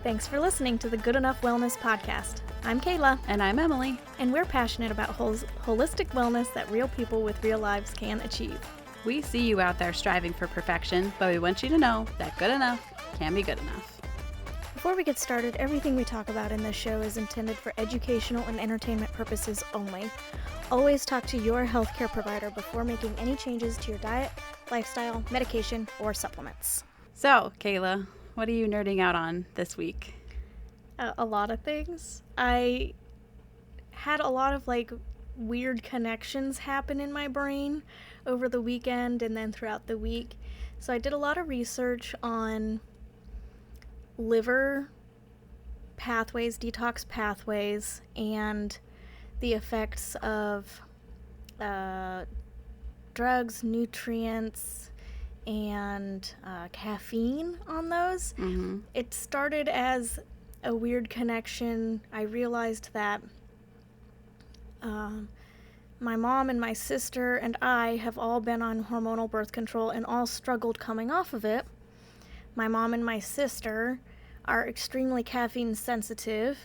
Thanks for listening to the Good Enough Wellness Podcast. I'm Kayla. And I'm Emily. And we're passionate about holistic wellness that real people with real lives can achieve. We see you out there striving for perfection, but we want you to know that good enough can be good enough. Before we get started, everything we talk about in this show is intended for educational and entertainment purposes only. Always talk to your healthcare provider before making any changes to your diet, lifestyle, medication, or supplements. So, Kayla, what are you nerding out on this week? A lot of things. I had a lot of weird connections happen in my brain over the weekend and then throughout the week. So I did a lot of research on liver pathways, detox pathways, and the effects of drugs, nutrients, and caffeine on those. Mm-hmm. It started as a weird connection. I realized that my mom and my sister and I have all been on hormonal birth control and all struggled coming off of it. My mom and my sister are extremely caffeine sensitive.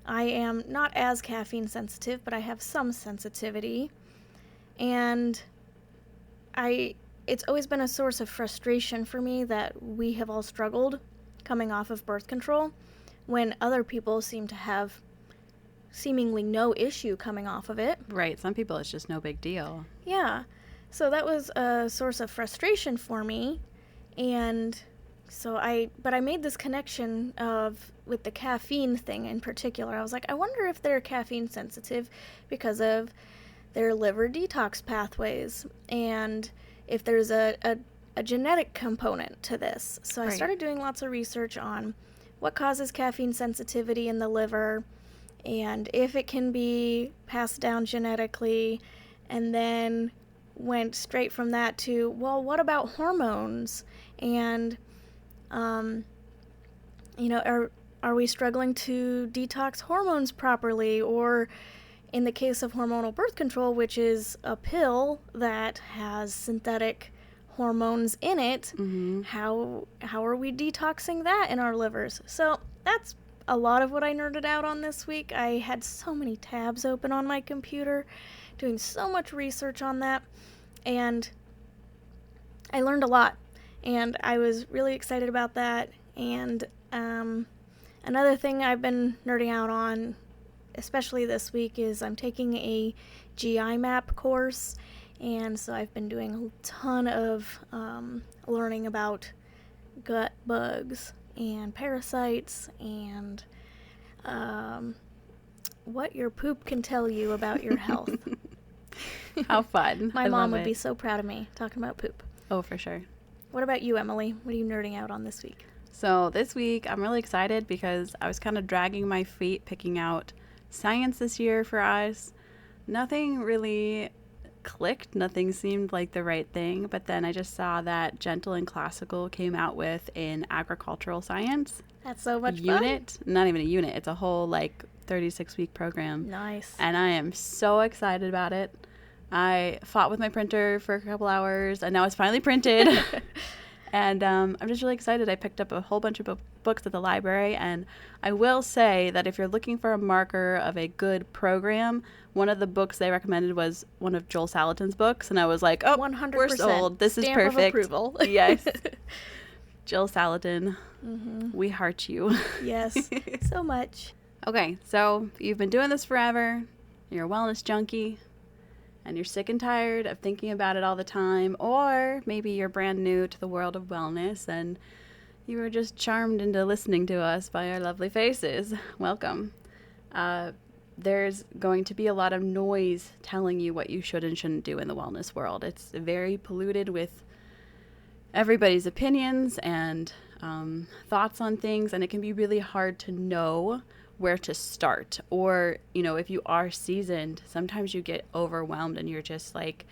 I am not as caffeine sensitive, but I have some sensitivity. And it's always been a source of frustration for me that we have all struggled coming off of birth control when other people seem to have seemingly no issue coming off of it. Right. Some people it's just no big deal. Yeah. So that was a source of frustration for me. And so I made this connection with the caffeine thing in particular. I was like, I wonder if they're caffeine sensitive because of their liver detox pathways and if there's a genetic component to this. So I started doing lots of research on what causes caffeine sensitivity in the liver and if it can be passed down genetically, and then went straight from that to, well, what about hormones? And, are we struggling to detox hormones properly? Or in the case of hormonal birth control, which is a pill that has synthetic hormones in it, Mm-hmm. how are we detoxing that in our livers? So that's a lot of what I nerded out on this week. I had so many tabs open on my computer, doing so much research on that, and I learned a lot, and I was really excited about that. And another thing I've been nerding out on, especially this week, is I'm taking a GI map course, and so I've been doing a ton of learning about gut bugs and parasites and what your poop can tell you about your health. How fun. My mom would be so proud of me talking about poop. Oh, for sure. What about you, Emily? What are you nerding out on this week? So this week I'm really excited because I was kind of dragging my feet picking out science this year for us. Nothing really clicked. Nothing seemed like the right thing. But then I just saw that Gentle and Classical came out with an agricultural science. That's so much unit. fun. Not even a unit. It's a whole 36-week program. Nice. And I am so excited about it. I fought with my printer for a couple hours and now it's finally printed. And I'm just really excited. I picked up a whole bunch of books at the library, and I will say that if you're looking for a marker of a good program, one of the books they recommended was one of Joel Salatin's books, and I was like, oh, 100%. We're sold. This is Stamp perfect. of approval. Yes. Jill Salatin, Mm-hmm. we heart you. Yes, so much. Okay, so you've been doing this forever. You're a wellness junkie. And you're sick and tired of thinking about it all the time, or maybe you're brand new to the world of wellness and you were just charmed into listening to us by our lovely faces. Welcome. There's going to be a lot of noise telling you what you should and shouldn't do in the wellness world. It's very polluted with everybody's opinions and thoughts on things, and it can be really hard to know where to start. Or, if you are seasoned, sometimes you get overwhelmed and you're just like,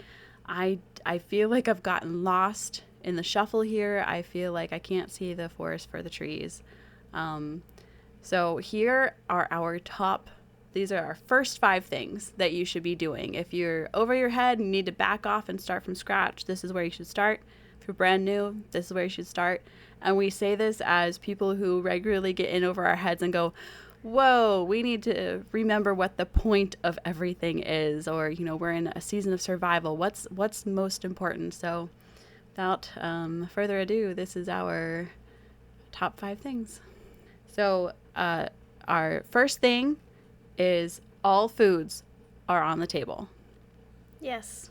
I feel like I've gotten lost in the shuffle here. I feel like I can't see the forest for the trees. So here are these are our first 5 things that you should be doing. If you're over your head and need to back off and start from scratch, this is where you should start. If you're brand new, this is where you should start. And we say this as people who regularly get in over our heads and go, whoa, we need to remember what the point of everything is, or, you know, we're in a season of survival. What's most important? So without further ado, this is our top 5 things. So our first thing is all foods are on the table. Yes,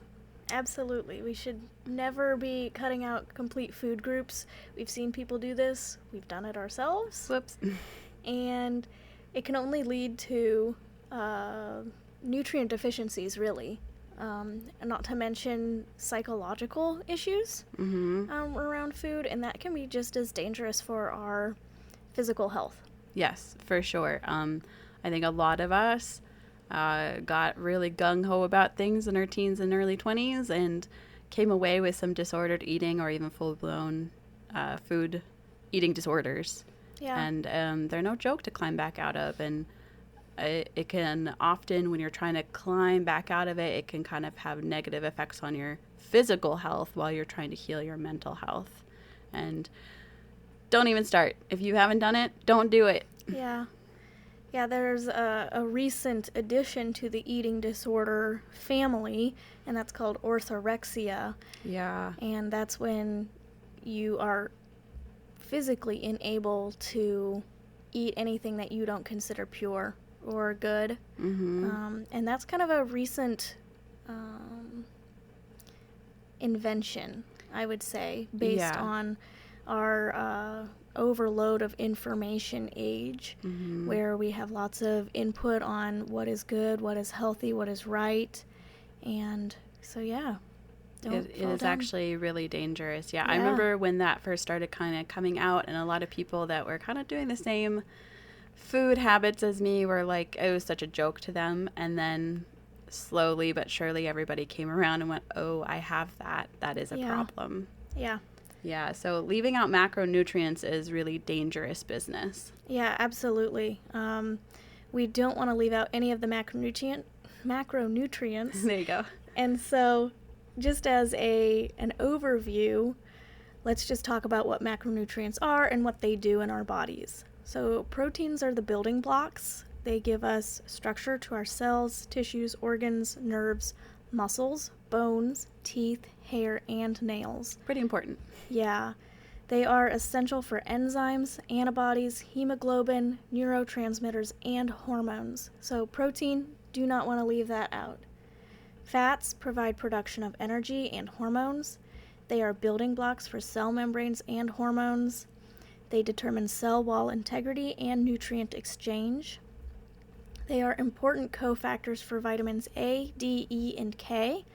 absolutely. We should never be cutting out complete food groups. We've seen people do this. We've done it ourselves. Whoops. And it can only lead to nutrient deficiencies, really. And not to mention psychological issues around food, and that can be just as dangerous for our physical health. Yes, for sure. I think a lot of us got really gung-ho about things in our teens and early 20s and came away with some disordered eating or even full-blown food eating disorders. Yeah. And they're no joke to climb back out of. And it can often, when you're trying to climb back out of it, it can kind of have negative effects on your physical health while you're trying to heal your mental health. And don't even start. If you haven't done it, don't do it. Yeah. Yeah, there's a recent addition to the eating disorder family, and that's called orthorexia. Yeah. And that's when you are physically unable to eat anything that you don't consider pure or good. And that's kind of a recent invention, I would say, based on our overload of information age, where we have lots of input on what is good, what is healthy, what is right. And so, yeah. It is actually really dangerous. Yeah, I remember when that first started kind of coming out, and a lot of people that were kind of doing the same food habits as me were like, it was such a joke to them. And then slowly but surely everybody came around and went, oh, I have that. That is a problem. Yeah. Yeah, so leaving out macronutrients is really dangerous business. Yeah, absolutely. We don't want to leave out any of the macronutrients. There you go. And so, just as an overview, let's just talk about what macronutrients are and what they do in our bodies. So proteins are the building blocks. They give us structure to our cells, tissues, organs, nerves, muscles, bones, teeth, hair, and nails. Pretty important. Yeah. They are essential for enzymes, antibodies, hemoglobin, neurotransmitters, and hormones. So protein, do not want to leave that out. Fats provide production of energy and hormones. They are building blocks for cell membranes and hormones. They determine cell wall integrity and nutrient exchange. They are important cofactors for vitamins A, D, E, and K,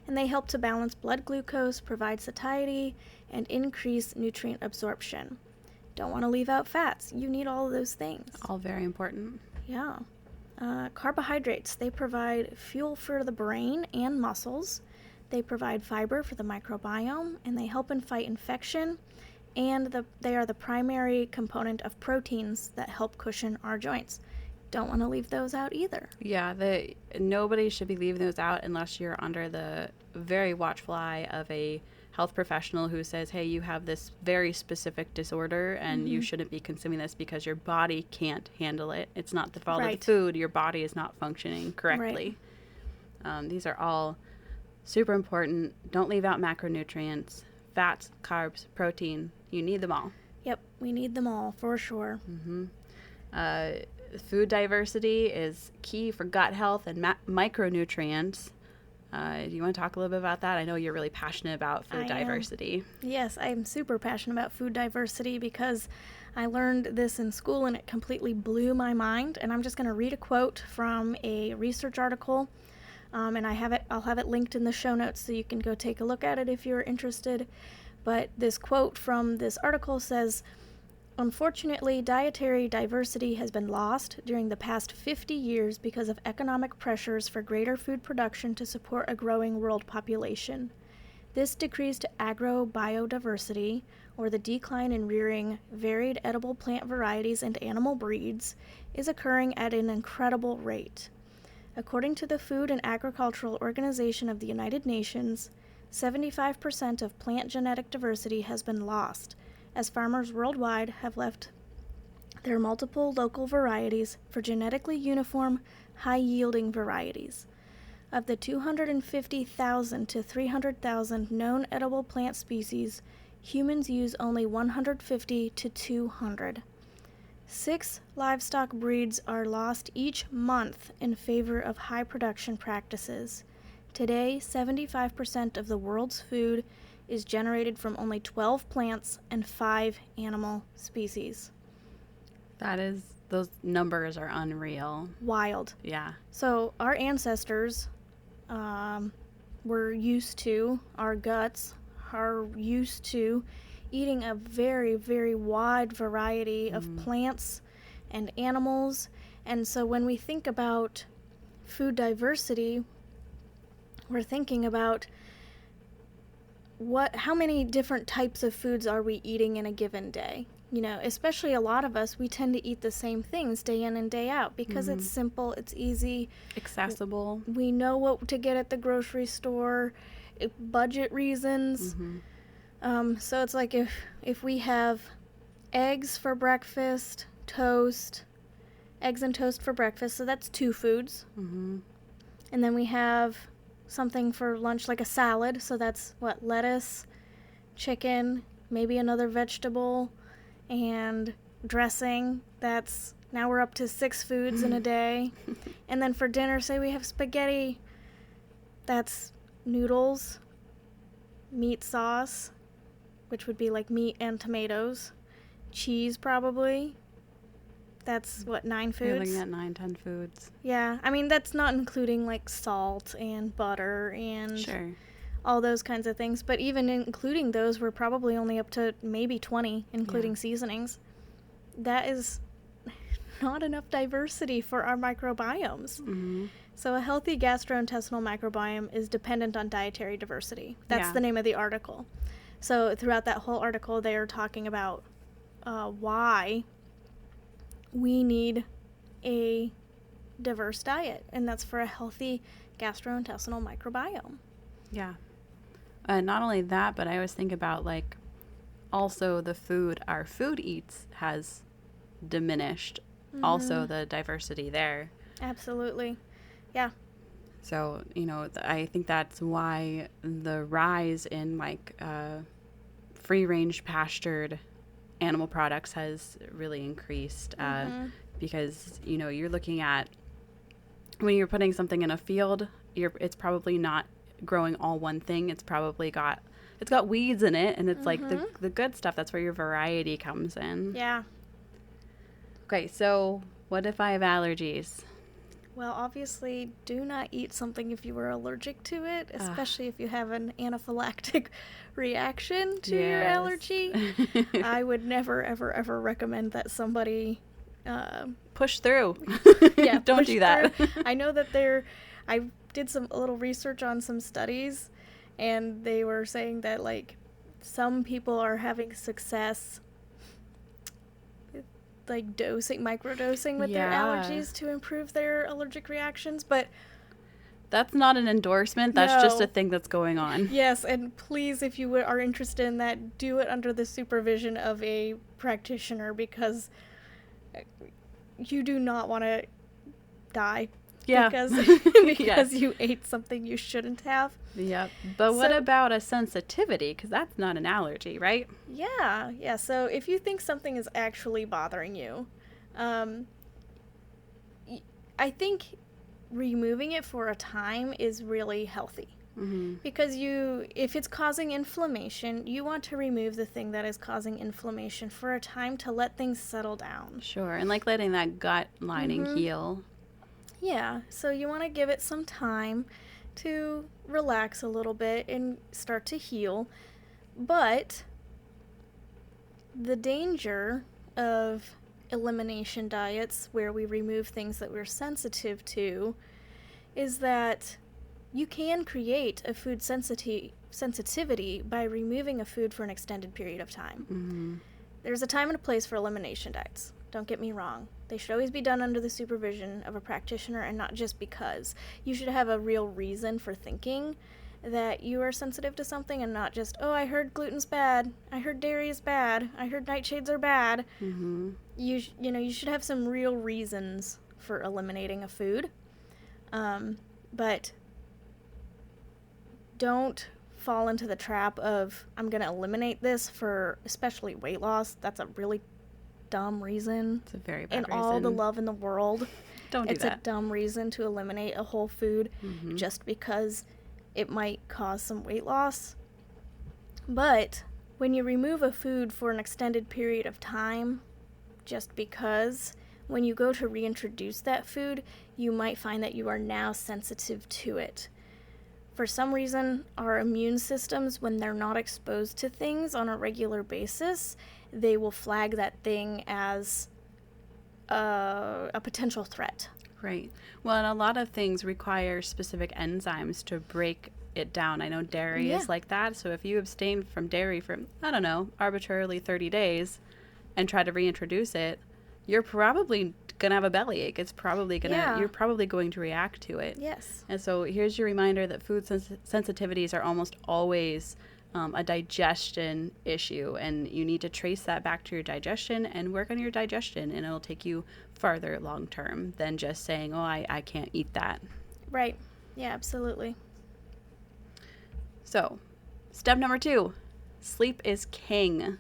and they help to balance blood glucose, provide satiety, and increase nutrient absorption. Don't want to leave out fats. You need all of those things. All very important. Yeah. Carbohydrates, they provide fuel for the brain and muscles. They provide fiber for the microbiome, and they help in fight infection. And they are the primary component of proteins that help cushion our joints. Don't want to leave those out either. Yeah, nobody should be leaving those out unless you're under the very watchful eye of a health professional who says, hey, you have this very specific disorder and you shouldn't be consuming this because your body can't handle it. It's not the fault of the food. Your body is not functioning correctly. Right. These are all super important. Don't leave out macronutrients, fats, carbs, protein. You need them all. Yep, we need them all for sure. Food diversity is key for gut health and micronutrients. Do you want to talk a little bit about that? I know you're really passionate about food diversity. Yes, I'm super passionate about food diversity because I learned this in school and it completely blew my mind. And I'm just going to read a quote from a research article, and I'll have it linked in the show notes so you can go take a look at it if you're interested. But this quote from this article says, "Unfortunately, dietary diversity has been lost during the past 50 years because of economic pressures for greater food production to support a growing world population. This decreased agrobiodiversity, or the decline in rearing varied edible plant varieties and animal breeds, is occurring at an incredible rate. According to the Food and Agricultural Organization of the United Nations, 75% of plant genetic diversity has been lost, as farmers worldwide have left their multiple local varieties for genetically uniform, high-yielding varieties. Of the 250,000 to 300,000 known edible plant species, humans use only 150 to 200. 6 livestock breeds are lost each month in favor of high production practices. Today, 75% of the world's food is generated from only 12 plants and 5 animal species. Those numbers are unreal. Wild. Yeah. So our ancestors were used to, our guts are used to eating a very, very wide variety of plants and animals. And so when we think about food diversity, we're thinking about how many different types of foods are we eating in a given day? You know, especially a lot of us, we tend to eat the same things day in and day out because it's simple, it's easy, accessible. We know what to get at the grocery store, budget reasons. So it's like if we have eggs for breakfast, eggs and toast for breakfast, so that's 2 foods. And then we have something for lunch like a salad, so that's lettuce, chicken, maybe another vegetable, and dressing. Now we're up to 6 foods in a day. And then for dinner, say we have spaghetti, that's noodles, meat sauce, which would be like meat and tomatoes, cheese probably. That's 9 foods? You're looking at 9, 10 foods. Yeah, I mean, that's not including like salt and butter and all those kinds of things. But even including those, we're probably only up to maybe 20, including seasonings. That is not enough diversity for our microbiomes. So a healthy gastrointestinal microbiome is dependent on dietary diversity. That's the name of the article. So throughout that whole article, they are talking about why we need a diverse diet, and that's for a healthy gastrointestinal microbiome. Yeah. Not only that, but I always think about like also the food our food eats has diminished. Also the diversity there. Absolutely. Yeah. So, you know, I think that's why the rise in like free-range pastured animal products has really increased because, you know, you're looking at when you're putting something in a field, it's probably not growing all one thing. It's got weeds in it, and it's like the good stuff. That's where your variety comes in. Yeah. Okay, so what if I have allergies? Well, obviously, do not eat something if you were allergic to it, especially if you have an anaphylactic reaction to your allergy. I would never, ever, ever recommend that somebody push through. Yeah, don't do that. I know that I did a little research on some studies, and they were saying that like some people are having success like microdosing with their allergies to improve their allergic reactions, but that's not an endorsement. That's just a thing that's going on. Yes, and please, if you are interested in that, do it under the supervision of a practitioner, because you do not want to die because you ate something you shouldn't have. Yep. But what about a sensitivity? Because that's not an allergy, right? Yeah. So if you think something is actually bothering you, I think removing it for a time is really healthy. Because if it's causing inflammation, you want to remove the thing that is causing inflammation for a time to let things settle down. Sure. And like letting that gut lining heal. Yeah. So you want to give it some time to relax a little bit and start to heal. But the danger of elimination diets, where we remove things that we're sensitive to, is that you can create a food sensitivity by removing a food for an extended period of time. There's a time and a place for elimination diets. Don't get me wrong. They should always be done under the supervision of a practitioner and not just because. You should have a real reason for thinking that you are sensitive to something and not just, oh, I heard gluten's bad, I heard dairy is bad, I heard nightshades are bad. Mm-hmm. You should have some real reasons for eliminating a food. But don't fall into the trap of, I'm going to eliminate this for especially weight loss. That's a really dumb reason. It's a very bad and reason. all the love in the world. Don't do It's that. a dumb reason to eliminate a whole food Mm-hmm. just because it might cause some weight loss. But when you remove a food for an extended period of time, just because, when you go to reintroduce that food, you might find that you are now sensitive to it. For some reason, our immune systems, when they're not exposed to things on a regular basis, they will flag that thing as a potential threat. Right. Well, and a lot of things require specific enzymes to break it down. I know dairy Yeah. is like that. So if you abstain from dairy for, I don't know, arbitrarily 30 days and try to reintroduce it, you're probably going to have a bellyache. It's probably going to, Yeah. you're probably going to react to it. Yes. And so here's your reminder that food sensitivities are almost always a digestion issue, and you need to trace that back to your digestion and work on your digestion, and it'll take you farther long term than just saying, oh, I can't eat that. Right. Yeah, absolutely. So step number 2, sleep is king.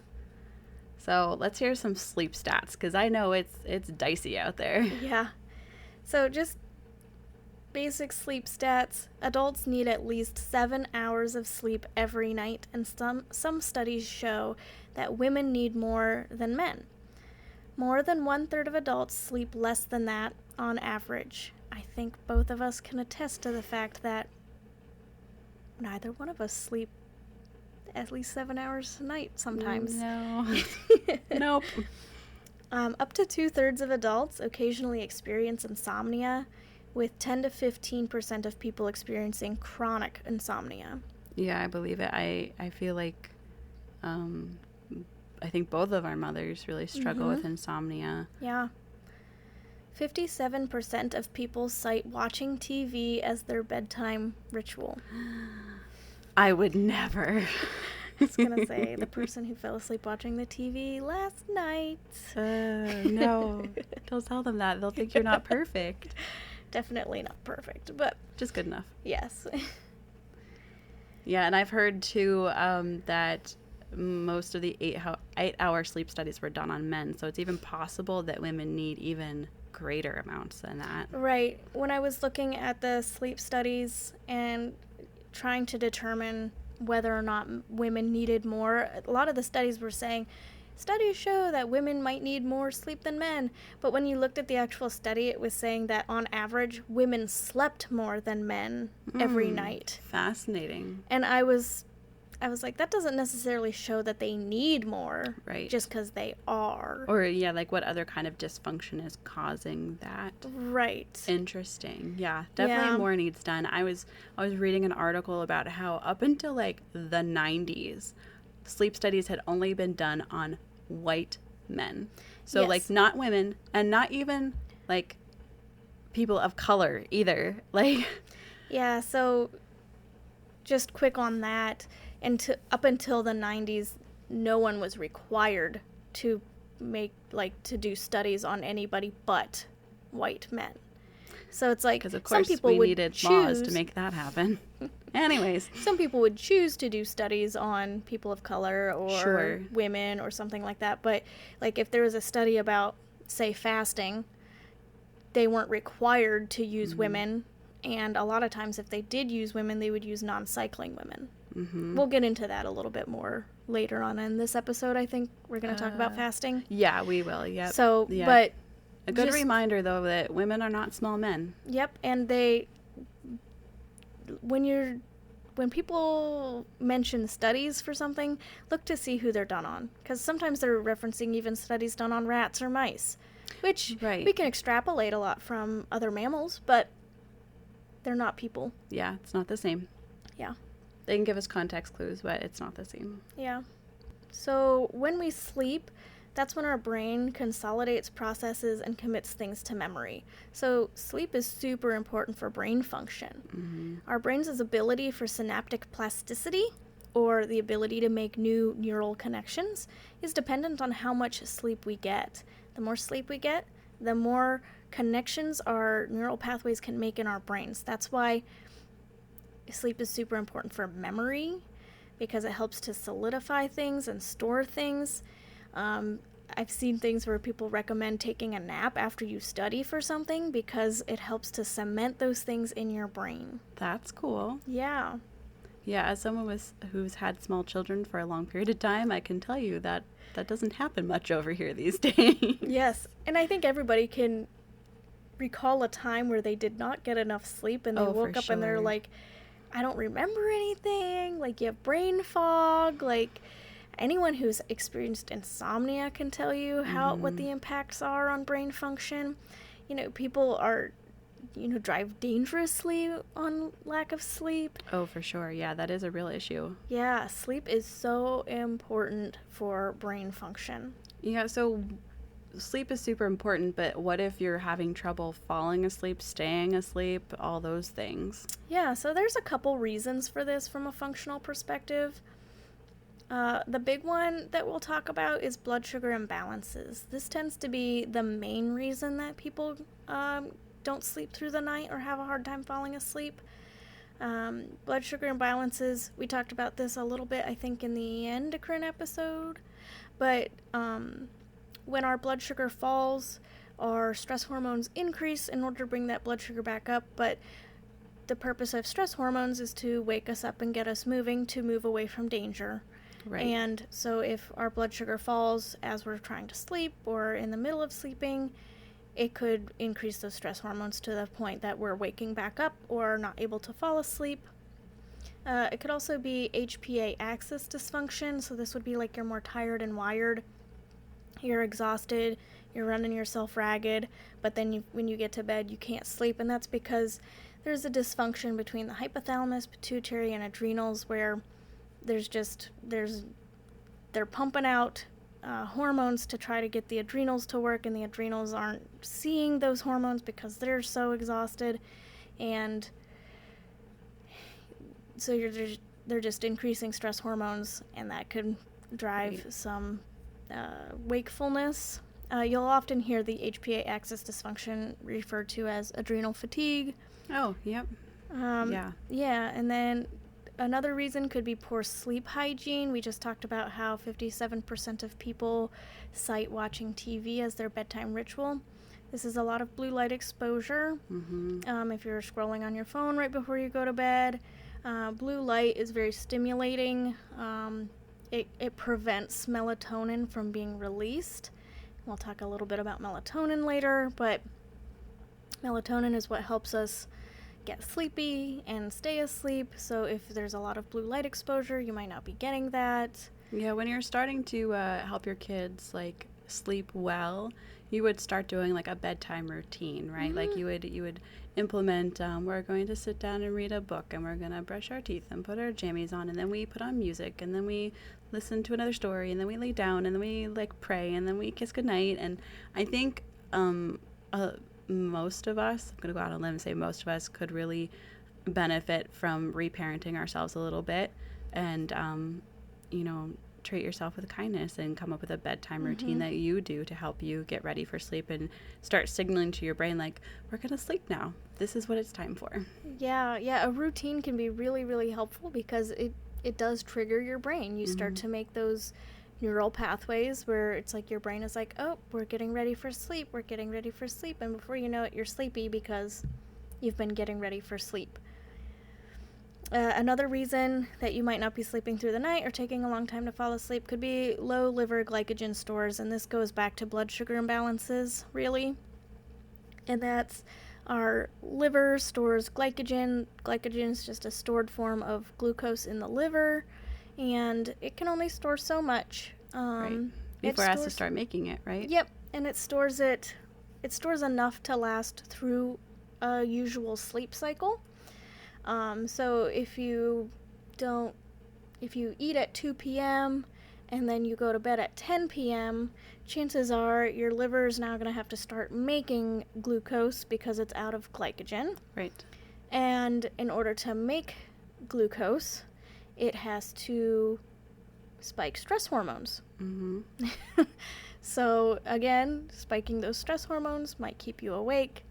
So let's hear some sleep stats, because I know it's dicey out there. Yeah. So just basic sleep stats. Adults need at least 7 hours of sleep every night, and some studies show that women need more than men. More than 1/3 of adults sleep less than that on average. I think both of us can attest to the fact that neither one of us sleep at least 7 hours a night sometimes. No. Nope. Up to 2/3 of adults occasionally experience insomnia, with 10 to 15% of people experiencing chronic insomnia. Yeah, I believe it. I feel like I think both of our mothers really struggle with insomnia. Yeah. 57% of people cite watching TV as their bedtime ritual. I would never. I was going to say, the person who fell asleep watching the TV last night. No, don't tell them that. They'll think you're not perfect. Definitely not perfect, but Just good enough. yes. Yeah, and I've heard too that most of the 8-hour sleep studies were done on men, so it's even possible that women need even greater amounts than that. Right. When I was looking at the sleep studies and trying to determine whether or not women needed more, a lot of the studies were saying, studies show that women might need more sleep than men. But when you looked at the actual study, it was saying that on average, women slept more than men every night. Fascinating. And I was like, that doesn't necessarily show that they need more, Right. just because they are. Or yeah, like what other kind of dysfunction is causing that? Right. Interesting. Yeah, definitely Yeah. more needs done. I was reading an article about how up until like the 90s, sleep studies had only been done on white men. So Yes. like not women, and not even like people of color either. Like Yeah, so just quick on that. Up until the 90s, no one was required to to do studies on anybody but white men. So it's like because of some course people we would needed choose, laws to make that happen. Anyways, some people would choose to do studies on people of color or Sure. women or something like that. But like if there was a study about, say, fasting, they weren't required to use women. And a lot of times if they did use women, they would use non-cycling women. We'll get into that a little bit more later on in this episode. I think we're going to talk about fasting. yeah, we will. Yep. So, Yeah. but A good just- reminder though that women are not small men. yep, and when people mention studies for something, look to see who they're done on, because sometimes they're referencing even studies done on rats or mice, which Right. we can extrapolate a lot from other mammals, but they're not people. Yeah, it's not the same. Yeah. They can give us context clues, but it's not the same. Yeah. So when we sleep, That's when our brain consolidates processes and commits things to memory. So sleep is super important for brain function. Mm-hmm. Our brain's ability for synaptic plasticity, or the ability to make new neural connections, is dependent on how much sleep we get. The more sleep we get, the more connections our neural pathways can make in our brains. That's why sleep is super important for memory, because it helps to solidify things and store things. I've seen things where people recommend taking a nap after you study for something because it helps to cement those things in your brain. That's cool. Yeah. Yeah, as someone who's had small children for a long period of time, I can tell you that that doesn't happen much over here these days. Yes, and I think everybody can recall a time where they did not get enough sleep and they woke up and they're like, I don't remember anything. Like, you have brain fog. Like, anyone who's experienced insomnia can tell you what the impacts are on brain function. You know, people are, drive dangerously on lack of sleep. Oh, for sure. Yeah, that is a real issue. Yeah, sleep is so important for brain function. Yeah, so sleep is super important, but what if you're having trouble falling asleep, staying asleep, all those things? Yeah, so there's a couple reasons for this from a functional perspective. The big one that we'll talk about is blood sugar imbalances. This tends to be the main reason that people don't sleep through the night or have a hard time falling asleep. Blood sugar imbalances, we talked about this a little bit, I think, in the endocrine episode. But when our blood sugar falls, our stress hormones increase in order to bring that blood sugar back up. But the purpose of stress hormones is to wake us up and get us moving to move away from danger. Right. And so if our blood sugar falls as we're trying to sleep or in the middle of sleeping, it could increase those stress hormones to the point that we're waking back up or not able to fall asleep. It could also be HPA axis dysfunction, so this would be like you're more tired and wired, you're exhausted, you're running yourself ragged, but then when you get to bed you can't sleep, and that's because there's a dysfunction between the hypothalamus, pituitary, and adrenals where they're pumping out hormones to try to get the adrenals to work, and the adrenals aren't seeing those hormones because they're so exhausted, and so they're just increasing stress hormones, and that could drive some wakefulness. You'll often hear the HPA axis dysfunction referred to as adrenal fatigue. Oh, yep. Yeah, and then another reason could be poor sleep hygiene. We just talked about how 57% of people cite watching TV as their bedtime ritual. This is a lot of blue light exposure. Mm-hmm. If you're scrolling on your phone right before you go to bed, blue light is very stimulating. It prevents melatonin from being released. We'll talk a little bit about melatonin later, but melatonin is what helps us get sleepy and stay asleep. So if there's a lot of blue light exposure, you might not be getting that. Yeah, when you're starting to help your kids like sleep well, you would start doing like a bedtime routine, right? Mm-hmm. Like you would implement, we're going to sit down and read a book, and we're going to brush our teeth and put our jammies on, and then we put on music, and then we listen to another story, and then we lay down, and then we like pray, and then we kiss goodnight. And I think most of us, I'm going to go out on a limb and say most of us could really benefit from reparenting ourselves a little bit, and treat yourself with kindness and come up with a bedtime routine that you do to help you get ready for sleep and start signaling to your brain like, we're going to sleep now. This is what it's time for. Yeah, a routine can be really, really helpful because it does trigger your brain. You start to make those neural pathways where it's like your brain is like, oh, we're getting ready for sleep, and before you know it, you're sleepy because you've been getting ready for sleep. Another reason that you might not be sleeping through the night or taking a long time to fall asleep could be low liver glycogen stores, and this goes back to blood sugar imbalances, really. And that's our liver stores glycogen. Glycogen is just a stored form of glucose in the liver, and it can only store so much. Right. Before it has to start making it, right? Yep, and it stores enough to last through a usual sleep cycle. So if you eat at 2 p.m. and then you go to bed at 10 p.m., chances are your liver is now going to have to start making glucose because it's out of glycogen. Right. And in order to make glucose, it has to spike stress hormones. Mm-hmm. So, again, spiking those stress hormones might keep you awake.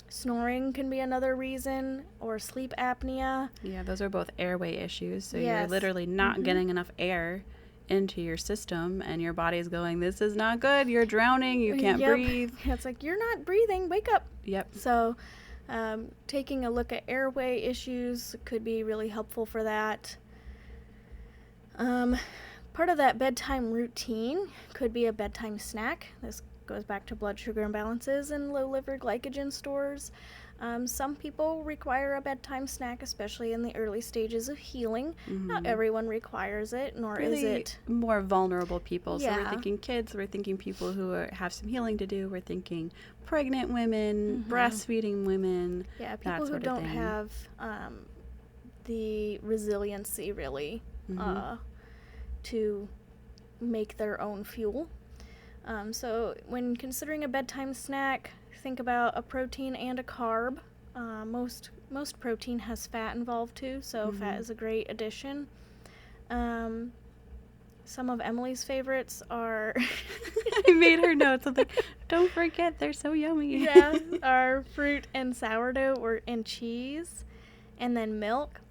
Snoring can be another reason, or sleep apnea. Yeah, those are both airway issues. So Yes. you're literally not getting enough air into your system, and your body's going, this is not good. You're drowning. You can't breathe. It's like, you're not breathing. Wake up. Yep. So, taking a look at airway issues could be really helpful for that. Part of that bedtime routine could be a bedtime snack. This goes back to blood sugar imbalances and low liver glycogen stores. Some people require a bedtime snack, especially in the early stages of healing. Not everyone requires it, nor Really is it more vulnerable people. So we're Yeah. thinking kids, we're thinking people who have some healing to do, we're thinking pregnant women, breastfeeding women. Yeah, that people who sort of don't thing. have the resiliency really to make their own fuel. So when considering a bedtime snack, think about a protein and a carb. Most protein has fat involved too, so fat is a great addition. Some of Emily's favorites are I made her notes. I'm like, don't forget, they're so yummy. are fruit and sourdough and cheese, and then milk.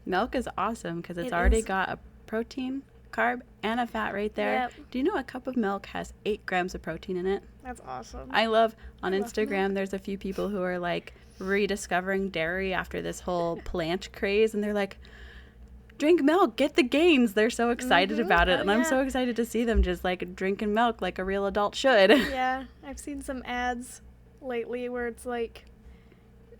Milk is awesome because it's It already is. got a protein, carb, and a fat right there. Yep. Do you know a cup of milk has 8 grams of protein in it? That's awesome. I love on love Instagram, there's a few people who are like rediscovering dairy after this whole plant craze, and they're like, drink milk, get the gains. They're so excited about it, Oh, and I'm yeah. so excited to see them just like drinking milk like a real adult should. Yeah, I've seen some ads lately where it's like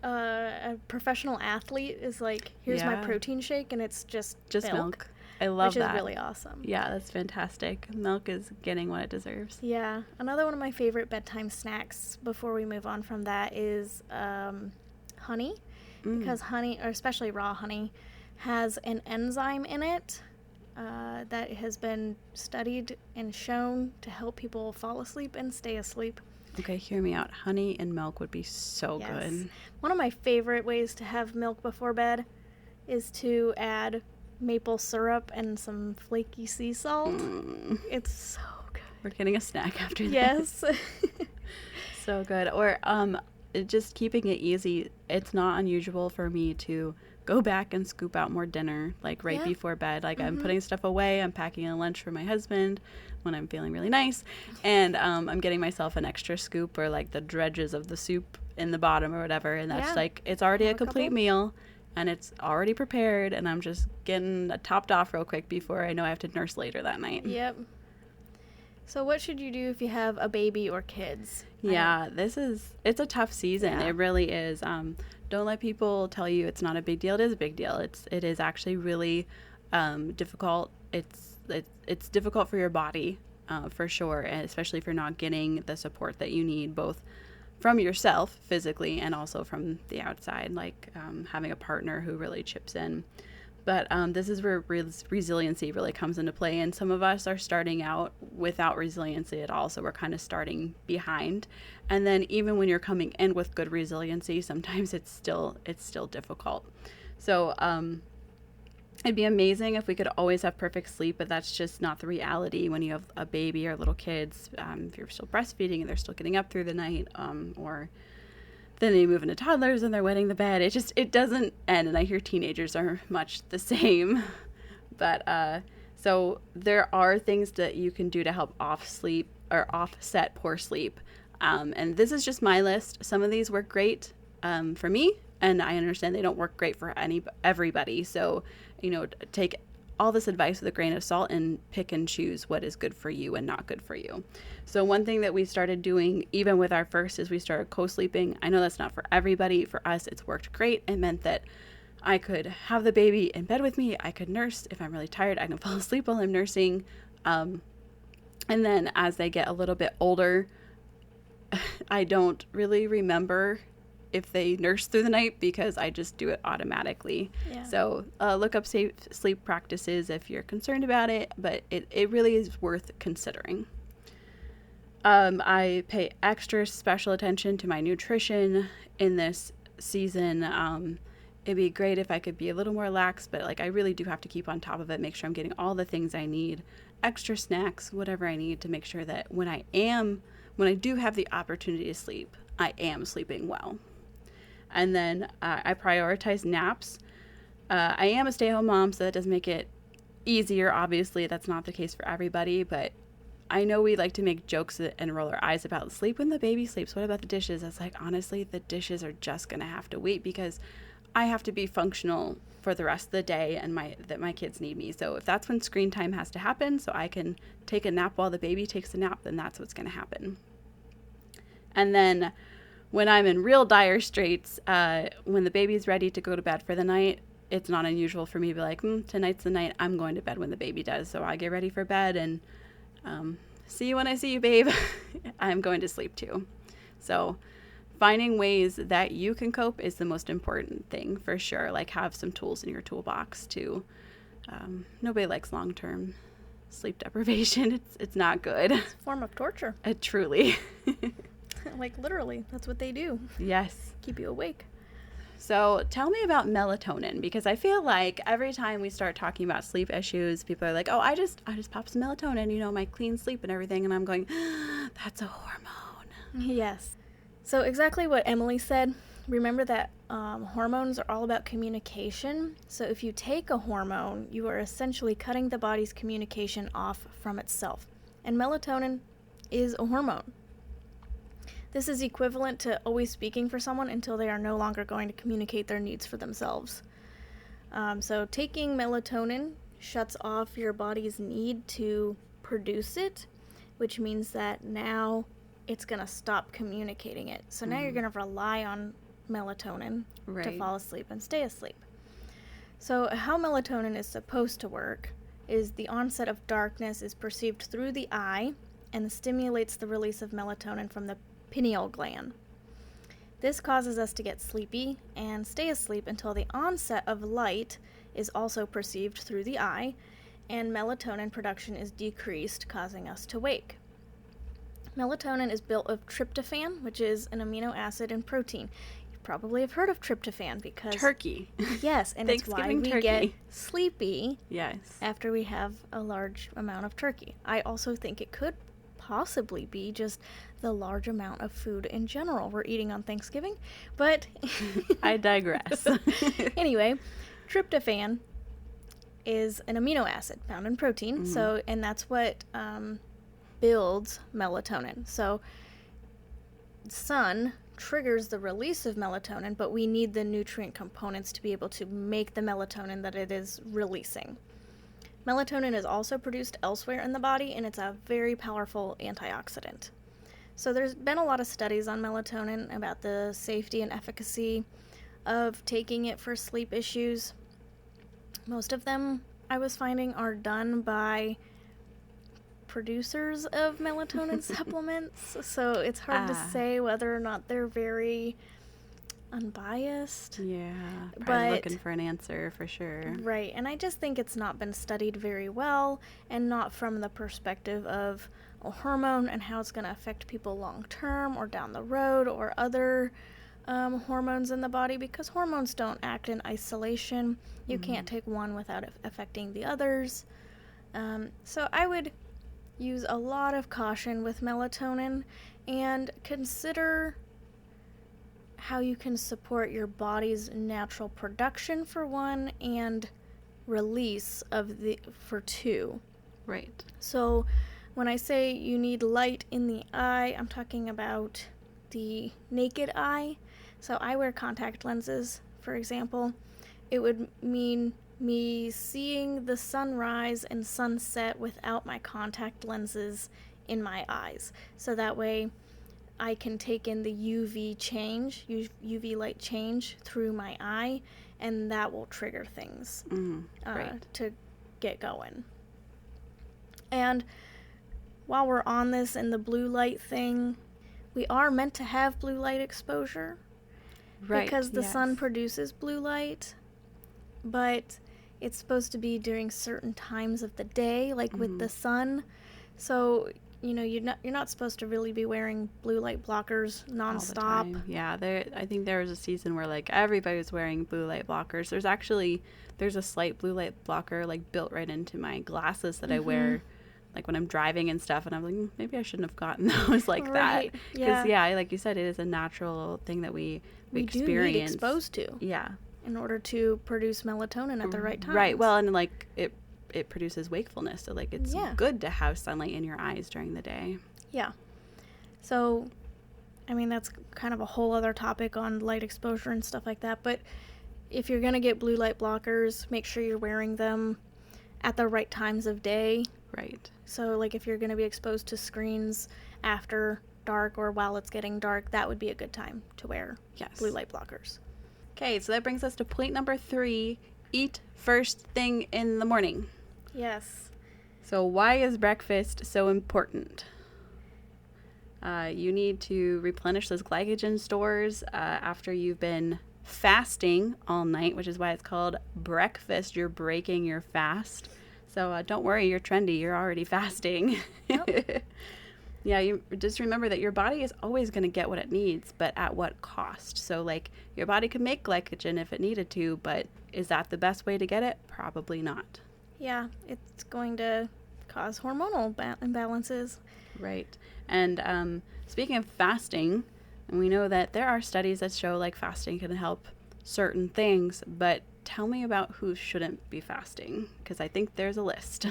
a professional athlete is like, here's my Yeah. protein shake, and it's just Milk. I love which that. is really awesome. Yeah, that's fantastic. Milk is getting what it deserves. Yeah, another one of my favorite bedtime snacks before we move on from that is honey, because honey, or especially raw honey, has an enzyme in it that has been studied and shown to help people fall asleep and stay asleep. Okay, hear me out. Honey and milk would be so Yes. good. One of my favorite ways to have milk before bed is to add maple syrup and some flaky sea salt. It's so good. We're getting a snack after this. Yes. So good. Or just keeping it easy. It's not unusual for me to go back and scoop out more dinner like right Yeah. before bed. Like I'm putting stuff away. I'm packing a lunch for my husband when I'm feeling really nice, and I'm getting myself an extra scoop or like the dredges of the soup in the bottom or whatever, and that's Yeah. like it's already Have a a complete couple. meal. And it's already prepared, and I'm just getting topped off real quick before I know I have to nurse later that night. Yep. So what should you do if you have a baby or kids? Yeah, it's a tough season. Yeah. It really is. Don't let people tell you it's not a big deal. It is a big deal. It is actually really difficult. It's difficult for your body for sure, and especially if you're not getting the support that you need, both from yourself physically and also from the outside, like having a partner who really chips in. But this is where resiliency really comes into play. And some of us are starting out without resiliency at all. So we're kind of starting behind. And then even when you're coming in with good resiliency, sometimes it's still difficult. So it'd be amazing if we could always have perfect sleep, but that's just not the reality when you have a baby or little kids. If you're still breastfeeding and they're still getting up through the night, or then they move into toddlers and they're wetting the bed. It doesn't end, and I hear teenagers are much the same. But so there are things that you can do to help offset poor sleep. And this is just my list. Some of these work great for me, and I understand they don't work great for everybody. So, take all this advice with a grain of salt and pick and choose what is good for you and not good for you. So one thing that we started doing, even with our first, is we started co-sleeping. I know that's not for everybody. For us, it's worked great. It meant that I could have the baby in bed with me. I could nurse. If I'm really tired, I can fall asleep while I'm nursing. And then as they get a little bit older, I don't really remember if they nurse through the night because I just do it automatically. Yeah. So look up safe sleep practices if you're concerned about it, but it really is worth considering. I pay extra special attention to my nutrition in this season. It'd be great if I could be a little more lax, but like I really do have to keep on top of it, make sure I'm getting all the things I need, extra snacks, whatever I need to make sure that when I do have the opportunity to sleep, I am sleeping well. And then I prioritize naps. I am a stay-at-home mom, so that does make it easier. Obviously, that's not the case for everybody, but I know we like to make jokes and roll our eyes about sleep when the baby sleeps. What about the dishes? It's like, honestly, the dishes are just going to have to wait because I have to be functional for the rest of the day and that my kids need me. So if that's when screen time has to happen so I can take a nap while the baby takes a nap, then that's what's going to happen. And then when I'm in real dire straits, when the baby's ready to go to bed for the night, it's not unusual for me to be like, tonight's the night I'm going to bed when the baby does. So I get ready for bed and see you when I see you, babe. I'm going to sleep too. So finding ways that you can cope is the most important thing for sure. Like have some tools in your toolbox too. Nobody likes long-term sleep deprivation. It's not good. It's a form of torture. Truly. Like literally, that's what they do. Yes. Keep you awake. So tell me about melatonin, because I feel like every time we start talking about sleep issues, people are like, oh, I just pop some melatonin, my clean sleep and everything. And I'm going, that's a hormone. Yes. So exactly what Emily said. Remember that hormones are all about communication. So if you take a hormone, you are essentially cutting the body's communication off from itself. And melatonin is a hormone. This is equivalent to always speaking for someone until they are no longer going to communicate their needs for themselves. So taking melatonin shuts off your body's need to produce it, which means that now it's going to stop communicating it. So now you're going to rely on melatonin to fall asleep and stay asleep. So how melatonin is supposed to work is the onset of darkness is perceived through the eye and stimulates the release of melatonin from the pineal gland. This causes us to get sleepy and stay asleep until the onset of light is also perceived through the eye, and melatonin production is decreased, causing us to wake. Melatonin is built of tryptophan, which is an amino acid and protein. You probably have heard of tryptophan because... Turkey. Yes, and it's why we get sleepy after we have a large amount of turkey. I also think it could possibly be just the large amount of food in general we're eating on Thanksgiving, but I digress. Anyway, tryptophan is an amino acid found in protein, and that's what builds melatonin. So sun triggers the release of melatonin, but we need the nutrient components to be able to make the melatonin that it is releasing. Melatonin is also produced elsewhere in the body, and it's a very powerful antioxidant. So there's been a lot of studies on melatonin about the safety and efficacy of taking it for sleep issues. Most of them, I was finding, are done by producers of melatonin supplements, so it's hard to say whether or not they're very unbiased. Yeah, probably looking for an answer for sure. Right, and I just think it's not been studied very well, and not from the perspective of a hormone and how it's going to affect people long term or down the road, or other hormones in the body, because hormones don't act in isolation. You can't take one without affecting the others. So I would use a lot of caution with melatonin, and consider how you can support your body's natural production for one, and release for two. Right. So when I say you need light in the eye, I'm talking about the naked eye. So I wear contact lenses, for example. It would mean me seeing the sunrise and sunset without my contact lenses in my eyes. So that way I can take in the UV light change through my eye, and that will trigger things to get going. And while we're on this and the blue light thing, we are meant to have blue light exposure. Right. because the yes. sun produces blue light, but it's supposed to be during certain times of the day, like with the sun. So, you're not supposed to really be wearing blue light blockers all the nonstop. time. Yeah, I think there was a season where like everybody was wearing blue light blockers. There's a slight blue light blocker like built right into my glasses that I wear like when I'm driving and stuff, and I'm like, maybe I shouldn't have gotten those like Right, that. yeah. Because yeah, like you said, it is a natural thing that we We do need experience. exposed to Yeah. in order to produce melatonin at the right times. Right. Well, and like it produces wakefulness, so like it's Yeah. good to have sunlight in your eyes during the day. Yeah. So, I mean, that's kind of a whole other topic on light exposure and stuff like that, but if you're going to get blue light blockers, make sure you're wearing them at the right times of day. Right. So, like, if you're going to be exposed to screens after dark or while it's getting dark, that would be a good time to wear blue light blockers. Okay, so that brings us to point number 3, eat first thing in the morning. Yes. So why is breakfast so important? You need to replenish those glycogen stores after you've been fasting all night, which is why it's called breakfast. You're breaking your fast. So don't worry, you're trendy. You're already fasting. Yep. Yeah, you just remember that your body is always going to get what it needs, but at what cost? So, like, your body could make glycogen if it needed to, but is that the best way to get it? Probably not. Yeah, it's going to cause hormonal imbalances. Right. And speaking of fasting, we know that there are studies that show, like, fasting can help certain things, but tell me about who shouldn't be fasting, because I think there's a list.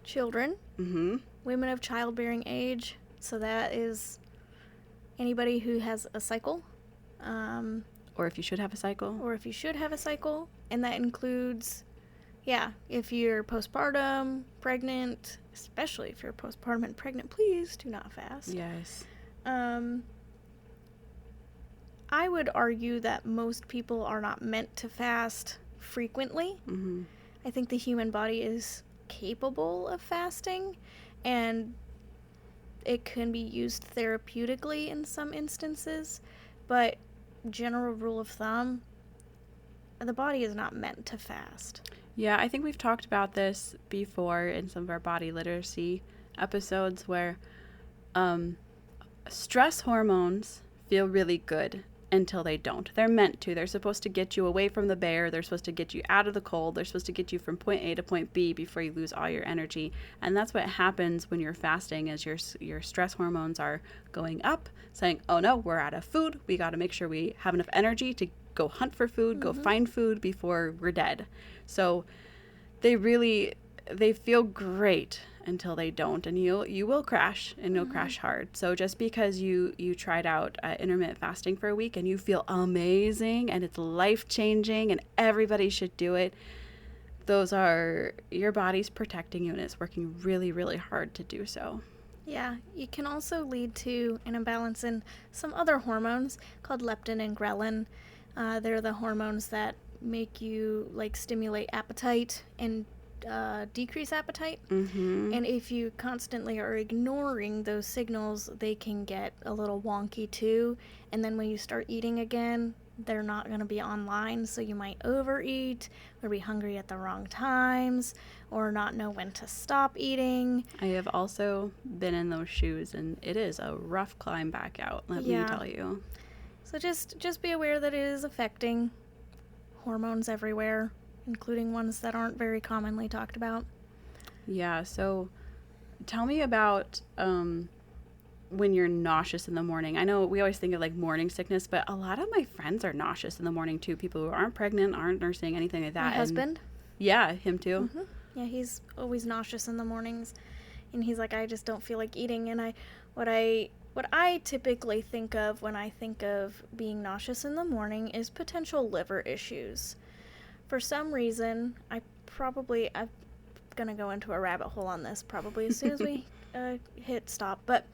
Children. Mm-hmm. Women of childbearing age, so that is anybody who has a cycle. Or if you should have a cycle. Or if you should have a cycle, and that includes, if you're postpartum, pregnant, especially if you're postpartum and pregnant, please do not fast. Yes. I would argue that most people are not meant to fast frequently. Mm-hmm. I think the human body is capable of fasting, and it can be used therapeutically in some instances, but general rule of thumb, the body is not meant to fast. Yeah, I think we've talked about this before in some of our body literacy episodes where stress hormones feel really good until they don't. They're meant to. They're supposed to get you away from the bear. They're supposed to get you out of the cold. They're supposed to get you from point A to point B before you lose all your energy. And that's what happens when you're fasting is your stress hormones are going up, saying, oh no, we're out of food. We got to make sure we have enough energy to go hunt for food, go find food before we're dead. So they feel great until they don't, and you will crash, and you'll crash hard. So just because you tried out intermittent fasting for a week and you feel amazing and it's life-changing and everybody should do it, those are your body's protecting you, and it's working really, really hard to do so. Yeah, it can also lead to an imbalance in some other hormones called leptin and ghrelin. They're the hormones that make you stimulate appetite and decrease appetite. Mm-hmm. And if you constantly are ignoring those signals, they can get a little wonky too. And then when you start eating again, they're not going to be online, so you might overeat or be hungry at the wrong times or not know when to stop eating. I have also been in those shoes, and it is a rough climb back out, let me tell you. So just be aware that it is affecting hormones everywhere, including ones that aren't very commonly talked about. Yeah, so tell me about when you're nauseous in the morning. I know we always think of morning sickness, but a lot of my friends are nauseous in the morning too. People who aren't pregnant, aren't nursing, anything like that. My husband? Yeah, him too. Mm-hmm. Yeah, he's always nauseous in the mornings, and he's like, I just don't feel like eating. And what I typically think of when I think of being nauseous in the morning is potential liver issues. For some reason, I'm gonna go into a rabbit hole on this probably as soon as we hit stop, but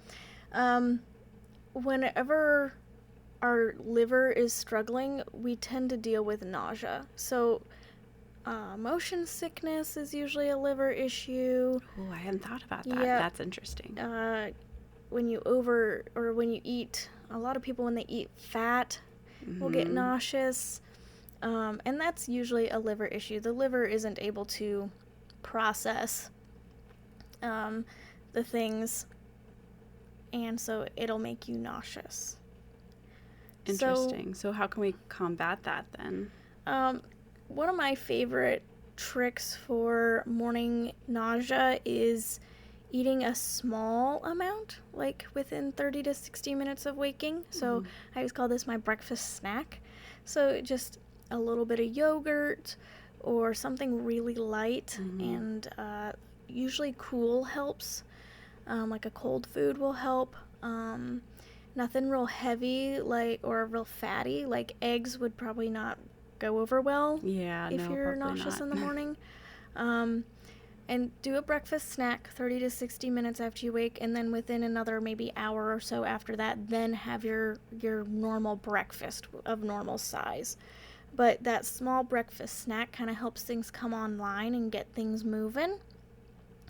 whenever our liver is struggling, we tend to deal with nausea. So motion sickness is usually a liver issue. Oh, I hadn't thought about that. Yeah. That's interesting. When you eat, a lot of people when they eat fat, will get nauseous. And that's usually a liver issue. The liver isn't able to process the things, and so it'll make you nauseous. Interesting. So how can we combat that then? One of my favorite tricks for morning nausea is eating a small amount, like within 30 to 60 minutes of waking. So I always call this my breakfast snack. So just a little bit of yogurt or something really light, and usually cool helps. Like a cold food will help. Nothing real heavy or real fatty, like eggs would probably not go over well if you're nauseous in the morning. And do a breakfast snack 30 to 60 minutes after you wake, and then within another maybe hour or so after that, then have your normal breakfast of normal size. But that small breakfast snack kind of helps things come online and get things moving.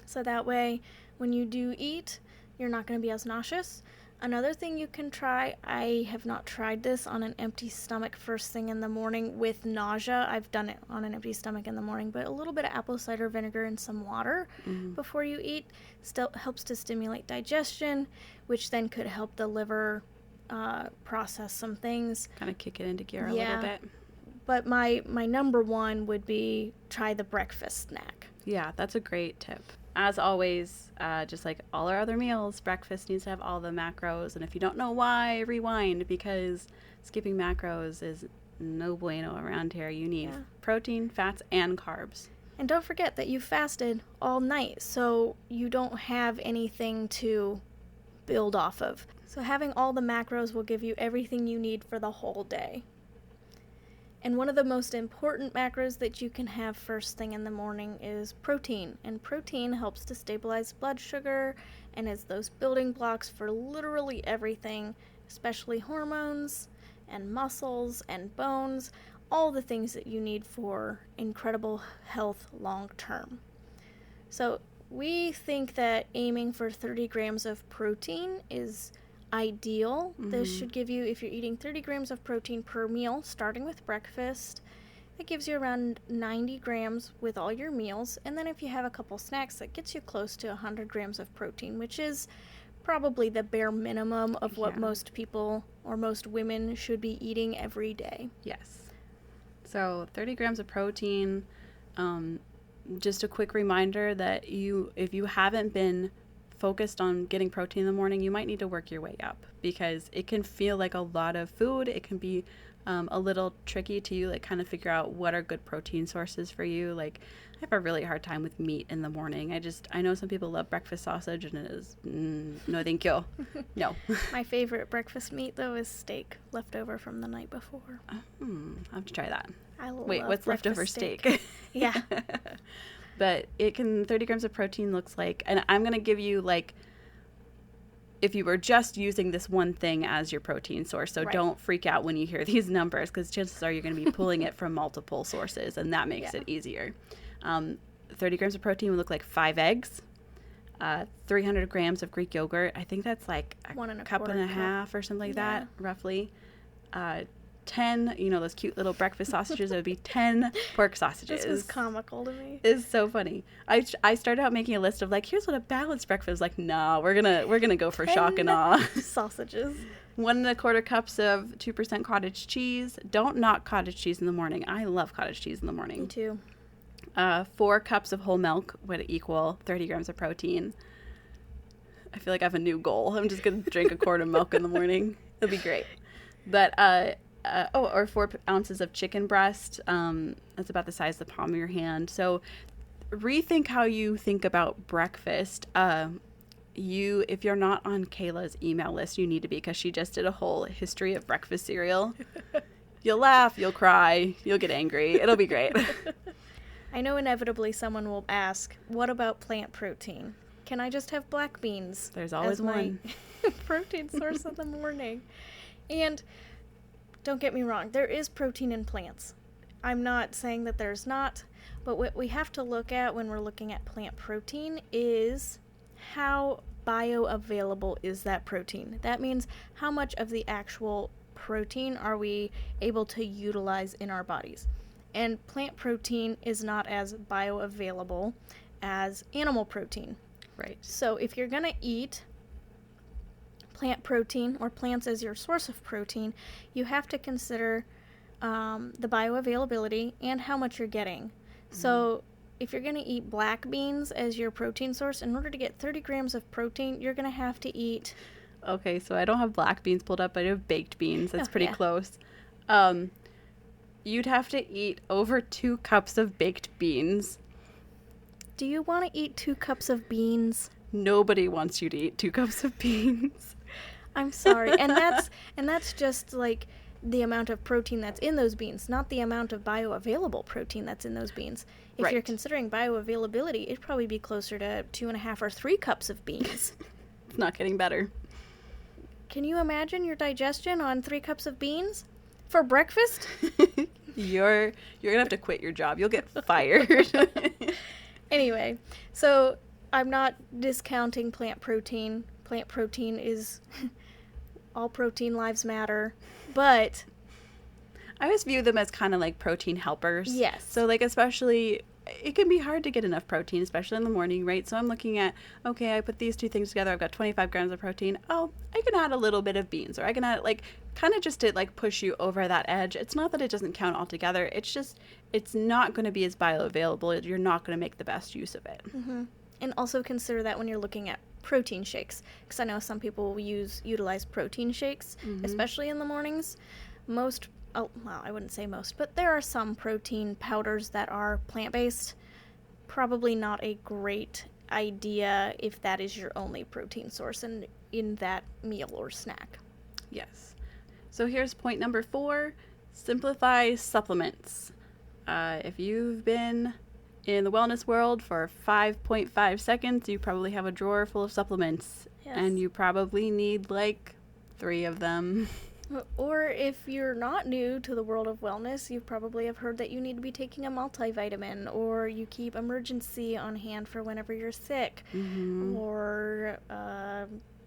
So that way, when you do eat, you're not going to be as nauseous. Another thing you can try, I have not tried this on an empty stomach first thing in the morning with nausea. I've done it on an empty stomach in the morning, but a little bit of apple cider vinegar and some water before you eat still helps to stimulate digestion, which then could help the liver process some things. Kind of kick it into gear a little bit. But my number one would be try the breakfast snack. Yeah, that's a great tip. As always, just like all our other meals, breakfast needs to have all the macros. And if you don't know why, rewind, because skipping macros is no bueno around here. You need protein, fats, and carbs. And don't forget that you fasted all night, so you don't have anything to build off of. So having all the macros will give you everything you need for the whole day. And one of the most important macros that you can have first thing in the morning is protein. And protein helps to stabilize blood sugar and is those building blocks for literally everything, especially hormones and muscles and bones, all the things that you need for incredible health long term. So we think that aiming for 30 grams of protein is ideal. This should give you, if you're eating 30 grams of protein per meal, starting with breakfast, that gives you around 90 grams with all your meals. And then if you have a couple snacks, that gets you close to 100 grams of protein, which is probably the bare minimum of what most people or most women should be eating every day. Yes. So 30 grams of protein. Just a quick reminder that if you haven't been focused on getting protein in the morning, you might need to work your way up, because it can feel like a lot of food. It can be a little tricky to like kind of figure out what are good protein sources for you. Like, I have a really hard time with meat in the morning. I know some people love breakfast sausage, and it is no thank you. No. My favorite breakfast meat though is steak left over from the night before. I'll have to try that. Wait, what's leftover steak? Yeah. But 30 grams of protein looks like, and I'm going to give you like, if you were just using this one thing as your protein source. So don't freak out when you hear these numbers, because chances are you're going to be pulling it from multiple sources, and that makes it easier. 30 grams of protein would look like 5 eggs, 300 grams of Greek yogurt. I think that's like a cup and a half or something like that, roughly. 10, those cute little breakfast sausages. It would be 10 pork sausages. This was comical to me. It's so funny. I started out making a list of like, here's what a balanced breakfast. Like, no, we're gonna go for shock and awe. Sausages. 1.25 cups of 2% cottage cheese. Don't knock cottage cheese in the morning. I love cottage cheese in the morning. Me too. 4 cups of whole milk would equal 30 grams of protein. I feel like I have a new goal. I'm just gonna drink a quart of milk in the morning. It'll be great. But or 4 ounces of chicken breast. That's about the size of the palm of your hand. So rethink how you think about breakfast. If you're not on Kayla's email list, you need to be, because she just did a whole history of breakfast cereal. You'll laugh, you'll cry, you'll get angry. It'll be great. I know inevitably someone will ask, what about plant protein? Can I just have black beans? There's always one. Protein source in the morning. And don't get me wrong, there is protein in plants. I'm not saying that there's not, but what we have to look at when we're looking at plant protein is how bioavailable is that protein. That means how much of the actual protein are we able to utilize in our bodies. And plant protein is not as bioavailable as animal protein. Right. So if you're going to eat plant protein or plants as your source of protein, you have to consider the bioavailability and how much you're getting. So if you're going to eat black beans as your protein source, in order to get 30 grams of protein, you're going to have to eat... Okay, so I don't have black beans pulled up, but I have baked beans. That's pretty yeah. close. You'd have to eat over 2 cups of baked beans. Do you want to eat 2 cups of beans? Nobody wants you to eat 2 cups of beans. I'm sorry. And that's just like the amount of protein that's in those beans, not the amount of bioavailable protein that's in those beans. If Right. you're considering bioavailability, it'd probably be closer to 2.5 or 3 cups of beans. It's not getting better. Can you imagine your digestion on 3 cups of beans for breakfast? You're gonna have to quit your job. You'll get fired. Anyway, so I'm not discounting plant protein. Plant protein is all protein lives matter, but I always view them as kind of like protein helpers. yes. So like especially it can be hard to get enough protein, especially in the morning, right? So I'm looking at, okay, I put these 2 things together. I've got 25 grams of protein. Oh, I can add a little bit of beans, or I can add like kind of just to like push you over that edge. It's not that it doesn't count altogether. It's just, it's not going to be as bioavailable. You're not going to make the best use of it. Mm-hmm. And also consider that when you're looking at protein shakes, because I know some people utilize protein shakes, especially in the mornings. Well, I wouldn't say most, but there are some protein powders that are plant-based. Probably not a great idea if that is your only protein source in that meal or snack. Yes. So here's point number 4, simplify supplements. If you've been in the wellness world for 5.5 seconds, you probably have a drawer full of supplements. Yes. And you probably need like 3 of them. Or if you're not new to the world of wellness, you probably have heard that you need to be taking a multivitamin, or you keep emergency on hand for whenever you're sick, or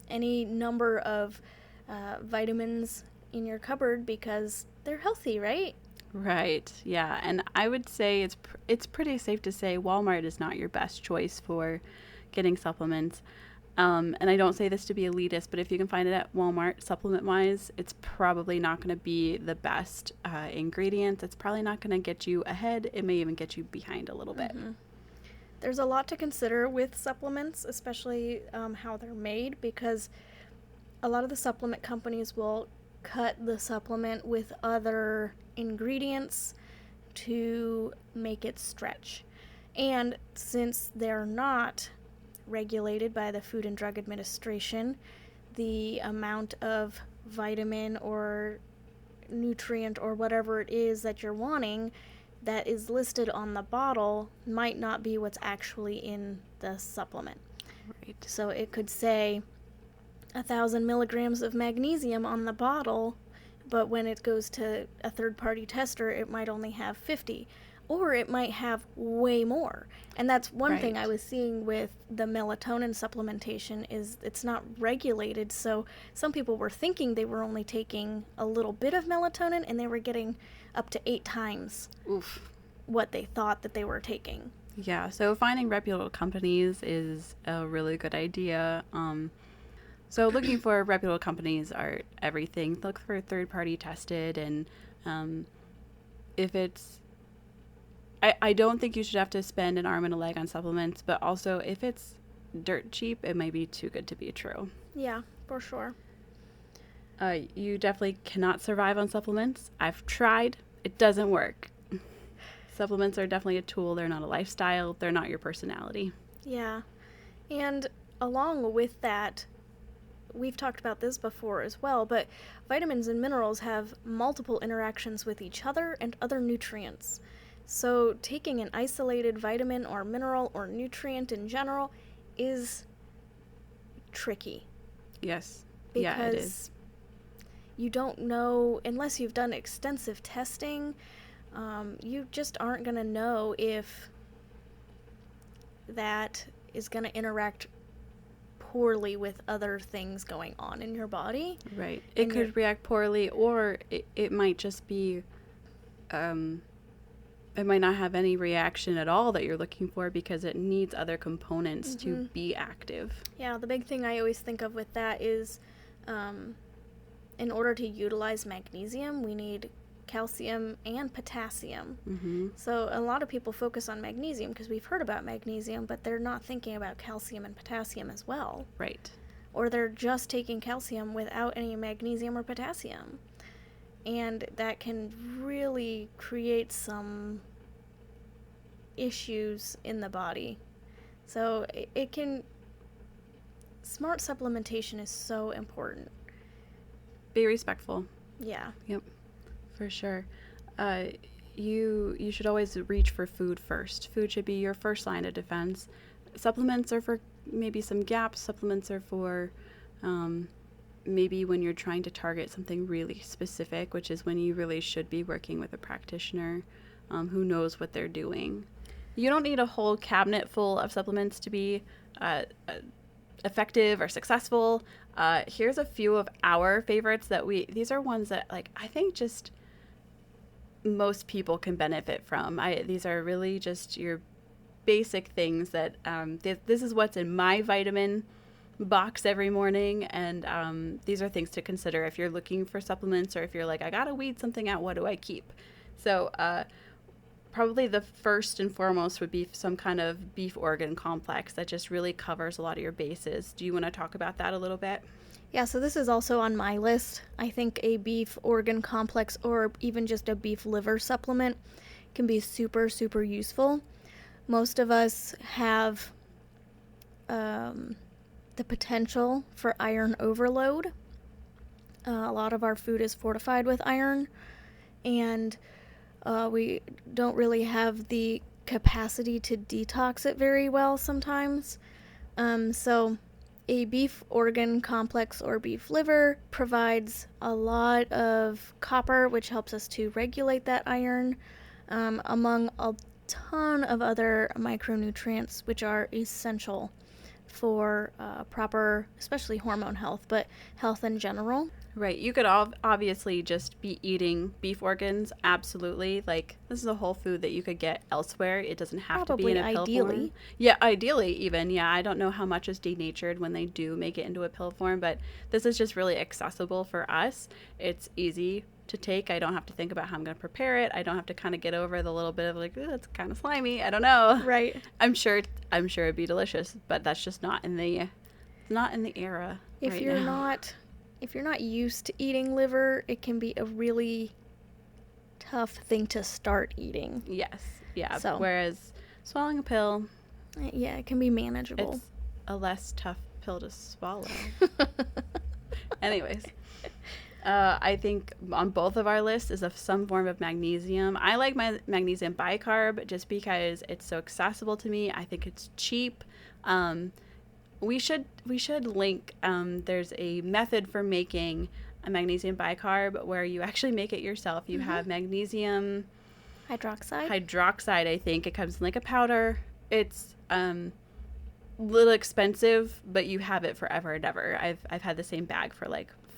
any number of vitamins in your cupboard because they're healthy, right? Right. Yeah. And I would say it's pretty safe to say Walmart is not your best choice for getting supplements. And I don't say this to be elitist, but if you can find it at Walmart, supplement-wise, it's probably not going to be the best ingredients. It's probably not going to get you ahead. It may even get you behind a little bit. There's a lot to consider with supplements, especially how they're made, because a lot of the supplement companies will cut the supplement with other ingredients to make it stretch. And since they're not regulated by the Food and Drug Administration, the amount of vitamin or nutrient or whatever it is that you're wanting that is listed on the bottle might not be what's actually in the supplement. Right. So it could say 1,000 milligrams of magnesium on the bottle, but when it goes to a third-party tester, it might only have 50. Or it might have way more. And that's one thing I was seeing with the melatonin supplementation is it's not regulated. So some people were thinking they were only taking a little bit of melatonin and they were getting up to 8 times what they thought that they were taking. Yeah. So finding reputable companies is a really good idea. So looking for reputable companies are everything. Look for third-party tested, and if it's I don't think you should have to spend an arm and a leg on supplements, but also if it's dirt cheap, it might be too good to be true. Yeah, for sure. You definitely cannot survive on supplements. I've tried. It doesn't work. Supplements are definitely a tool. They're not a lifestyle. They're not your personality. Yeah. And along with that, we've talked about this before as well, but vitamins and minerals have multiple interactions with each other and other nutrients. So taking an isolated vitamin or mineral or nutrient in general is tricky. Yes. Because yeah, it is. You don't know, unless you've done extensive testing, you just aren't going to know if that is going to interact poorly with other things going on in your body. Right. It could react poorly, or it might just be, it might not have any reaction at all that you're looking for because it needs other components to be active. Yeah, the big thing I always think of with that is in order to utilize magnesium, we need calcium and potassium. Mm-hmm. So a lot of people focus on magnesium because we've heard about magnesium, but they're not thinking about calcium and potassium as well. Right. Or they're just taking calcium without any magnesium or potassium. And that can really create some issues in the body. So it can... Smart supplementation is so important. Be respectful. Yeah. Yep. For sure. You should always reach for food first. Food should be your first line of defense. Supplements are for maybe some gaps. Supplements are for maybe when you're trying to target something really specific, which is when you really should be working with a practitioner who knows what they're doing. You don't need a whole cabinet full of supplements to be effective or successful. Here's a few of our favorites these are ones that I think just most people can benefit from. These are really just your basic things that this is what's in my vitamin box every morning, and these are things to consider if you're looking for supplements or if you're like, I gotta weed something out, what do I keep? So probably the first and foremost would be some kind of beef organ complex that just really covers a lot of your bases. Do you want to talk about that a little bit? Yeah, so this is also on my list. I think a beef organ complex or even just a beef liver supplement can be super, super useful. Most of us have the potential for iron overload. A lot of our food is fortified with iron, and we don't really have the capacity to detox it very well sometimes. So a beef organ complex or beef liver provides a lot of copper, which helps us to regulate that iron, among a ton of other micronutrients, which are essential for proper, especially hormone health, but health in general. Right. You could obviously just be eating beef organs. Absolutely. This is a whole food that you could get elsewhere. It doesn't have to be in a pill form. Yeah, ideally even. Yeah, I don't know how much is denatured when they do make it into a pill form, but this is just really accessible for us. It's easy to take. I don't have to think about how I'm going to prepare it. I don't have to kind of get over the little bit of it's kind of slimy. I don't know. Right. I'm sure it'd be delicious, but that's just not in the era If you're not used to eating liver, it can be a really tough thing to start eating. Yes. Yeah. So, whereas swallowing a pill, yeah, it can be manageable. It's a less tough pill to swallow. Anyways, I think on both of our lists is some form of magnesium. I like my magnesium bicarb just because it's so accessible to me. I think it's cheap. We should link. There's a method for making a magnesium bicarb where you actually make it yourself. You have magnesium hydroxide. I think it comes in a powder. It's little expensive, but you have it forever and ever. I've had the same bag for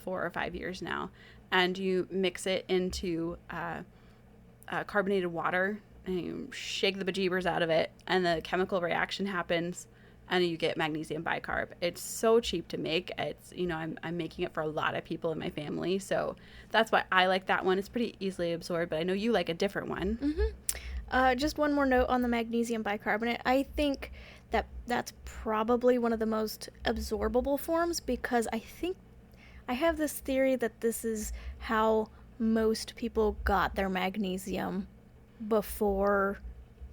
4 or 5 years now, and you mix it into carbonated water and you shake the bejeebers out of it, and the chemical reaction happens. And you get magnesium bicarb. It's so cheap to make. It's, I'm making it for a lot of people in my family. So that's why I like that one. It's pretty easily absorbed, but I know you like a different one. Mm-hmm. Just one more note on the magnesium bicarbonate. I think that's probably one of the most absorbable forms because I have this theory that this is how most people got their magnesium before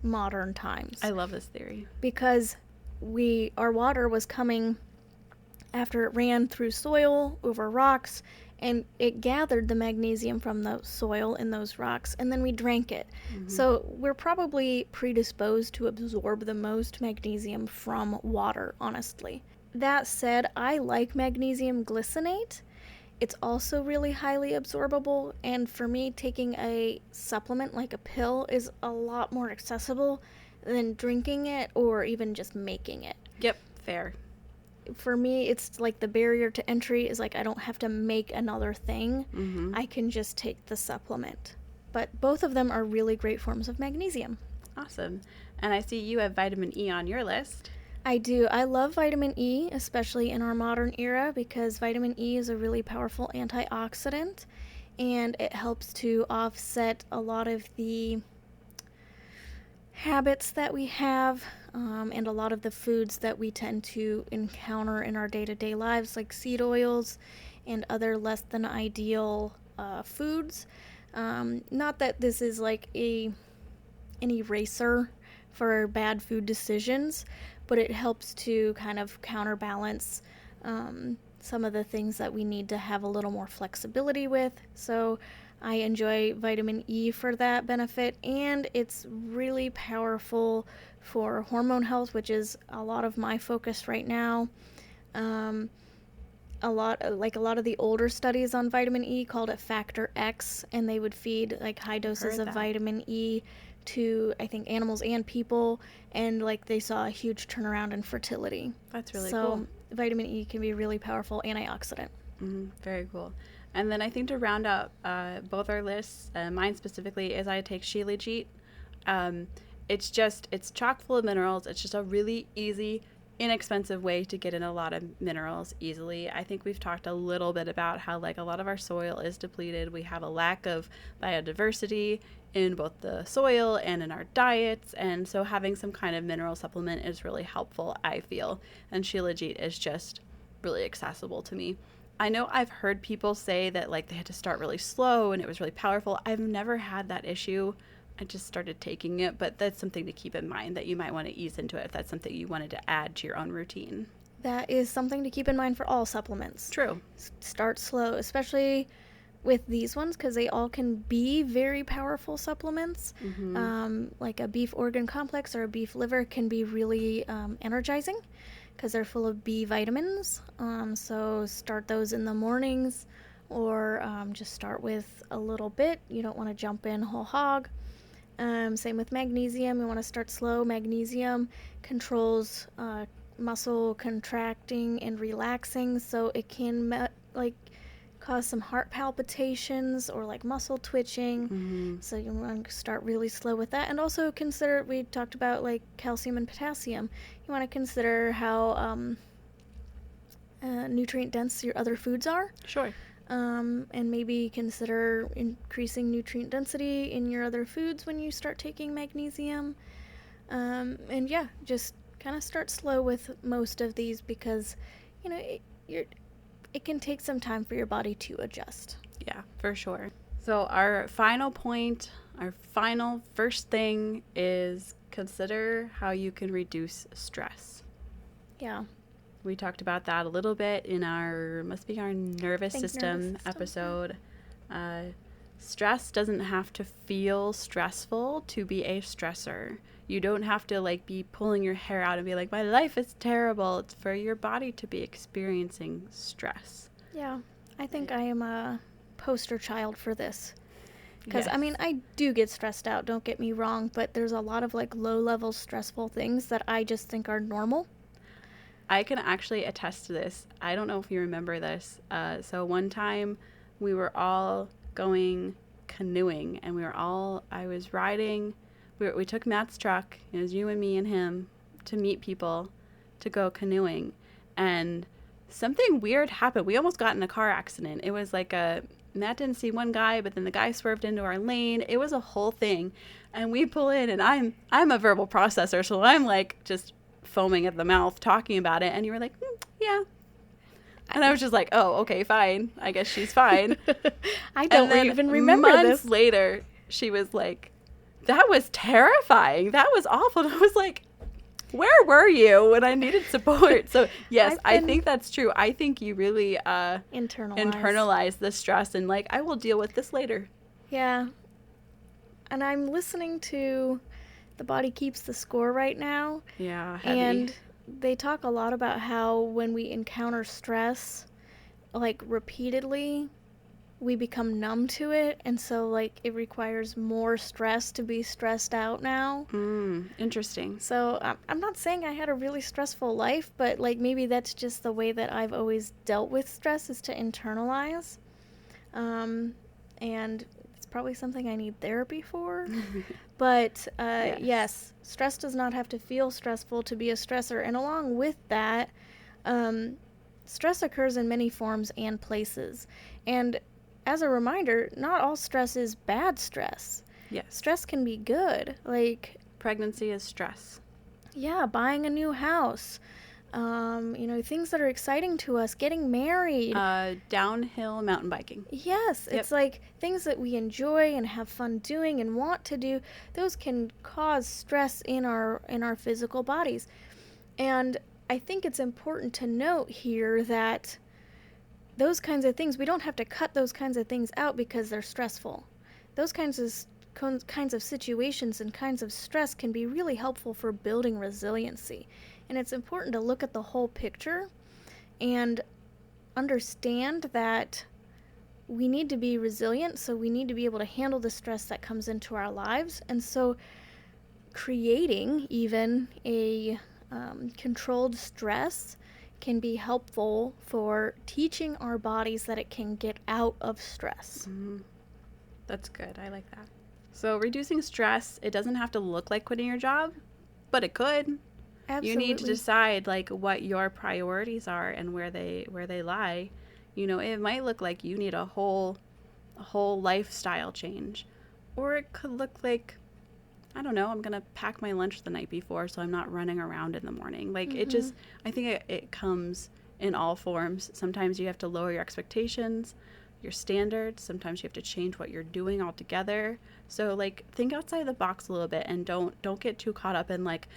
modern times. I love this theory. Because our water was coming after it ran through soil, over rocks, and it gathered the magnesium from the soil in those rocks, and then we drank it. Mm-hmm. So we're probably predisposed to absorb the most magnesium from water, honestly. That said, I like magnesium glycinate. It's also really highly absorbable, and for me, taking a supplement like a pill is a lot more accessible than drinking it or even just making it. Yep, fair. for me, it's like the barrier to entry is like I don't have to make another thing. Mm-hmm. I can just take the supplement. But both of them are really great forms of magnesium. Awesome. And I see you have vitamin E on your list. I do. I love vitamin E, especially in our modern era, because vitamin E is a really powerful antioxidant and it helps to offset a lot of the habits that we have and a lot of the foods that we tend to encounter in our day-to-day lives, like seed oils and other less than ideal foods. Not that this is like an eraser for bad food decisions, but it helps to kind of counterbalance some of the things that we need to have a little more flexibility with. So I enjoy vitamin E for that benefit, and it's really powerful for hormone health, which is a lot of my focus right now. A lot of the older studies on vitamin E called it factor X, and they would feed like high doses of vitamin E to, I think, animals and people, and like they saw a huge turnaround in fertility. That's really cool. So vitamin E can be a really powerful antioxidant. Very cool. And then I think to round out both our lists, mine specifically is I take Shilajit. It's chock full of minerals. It's just a really easy, inexpensive way to get in a lot of minerals easily. I think we've talked a little bit about how like a lot of our soil is depleted. We have a lack of biodiversity in both the soil and in our diets, and so having some kind of mineral supplement is really helpful, I feel. And Shilajit is just really accessible to me. I know I've heard people say that like they had to start really slow and it was really powerful. I've never had that issue. I just started taking it, but that's something to keep in mind that you might want to ease into it if that's something you wanted to add to your own routine. That is something to keep in mind for all supplements. True. Start slow, especially with these ones, because they all can be very powerful supplements. Like a beef organ complex or a beef liver can be really energizing because they're full of B vitamins. So start those in the mornings, or just start with a little bit. You don't want to jump in whole hog. Same with magnesium. You want to start slow. Magnesium controls muscle contracting and relaxing, so it can cause some heart palpitations or like muscle twitching. So you want to start really slow with that. And also consider, we talked about like calcium and potassium. You want to consider how nutrient dense your other foods are. Sure. And maybe consider increasing nutrient density in your other foods when you start taking magnesium. And yeah, just kind of start slow with most of these because, you know, it can take some time for your body to adjust. Yeah, for sure. So our final point, our final first thing is consider how you can reduce stress. Yeah. We talked about that a little bit in our nervous system episode. Stress doesn't have to feel stressful to be a stressor. You don't have to like be pulling your hair out and be like, my life is terrible. It's for your body to be experiencing stress. Yeah, I think I am a poster child for this. Because, Yes. I mean, I do get stressed out, don't get me wrong, but there's a lot of like low-level stressful things that I just think are normal. I can actually attest to this. I don't know if you remember this. So one time we were all going canoeing and I was riding. We took Matt's truck. It was you and me and him to meet people to go canoeing. And something weird happened. We almost got in a car accident. It was like Matt didn't see one guy, but then the guy swerved into our lane. It was a whole thing. And we pull in, and I'm a verbal processor, so I'm like just foaming at the mouth talking about it. And you were like, yeah. And I was just like, oh, okay, fine. I guess she's fine. I don't even remember months this. Later, she was like, that was terrifying. That was awful. And I was like, where were you when I needed support? So yes, I think that's true. I think you really internalize the stress and like, I will deal with this later. Yeah. And I'm listening to The Body Keeps the Score right now. Yeah, heavy. And they talk a lot about how when we encounter stress, like repeatedly, we become numb to it, and so like it requires more stress to be stressed out now. Interesting. So I'm not saying I had a really stressful life, but like maybe that's just the way that I've always dealt with stress, is to internalize. And it's probably something I need therapy for. But yes, stress does not have to feel stressful to be a stressor. And along with that, stress occurs in many forms and places. And as a reminder, not all stress is bad stress. Yes. Stress can be good. Like, pregnancy is stress. Yeah, buying a new house. Things that are exciting to us, getting married. Downhill mountain biking. Yes, Yep. it's like things that we enjoy and have fun doing and want to do. Those can cause stress in our physical bodies. And I think it's important to note here that those kinds of things, we don't have to cut those kinds of things out because they're stressful. Those kinds of situations and kinds of stress can be really helpful for building resiliency. And it's important to look at the whole picture and understand that we need to be resilient, so we need to be able to handle the stress that comes into our lives. And so creating even a controlled stress can be helpful for teaching our bodies that it can get out of stress. Mm-hmm. That's good. I like that. So reducing stress, it doesn't have to look like quitting your job, but it could. Absolutely. You need to decide like what your priorities are and where they lie. It might look like you need a whole lifestyle change, or it could look like, I don't know, I'm going to pack my lunch the night before so I'm not running around in the morning. Like I think it comes in all forms. Sometimes you have to lower your expectations, your standards. Sometimes you have to change what you're doing altogether. So like think outside the box a little bit and don't get too caught up in like,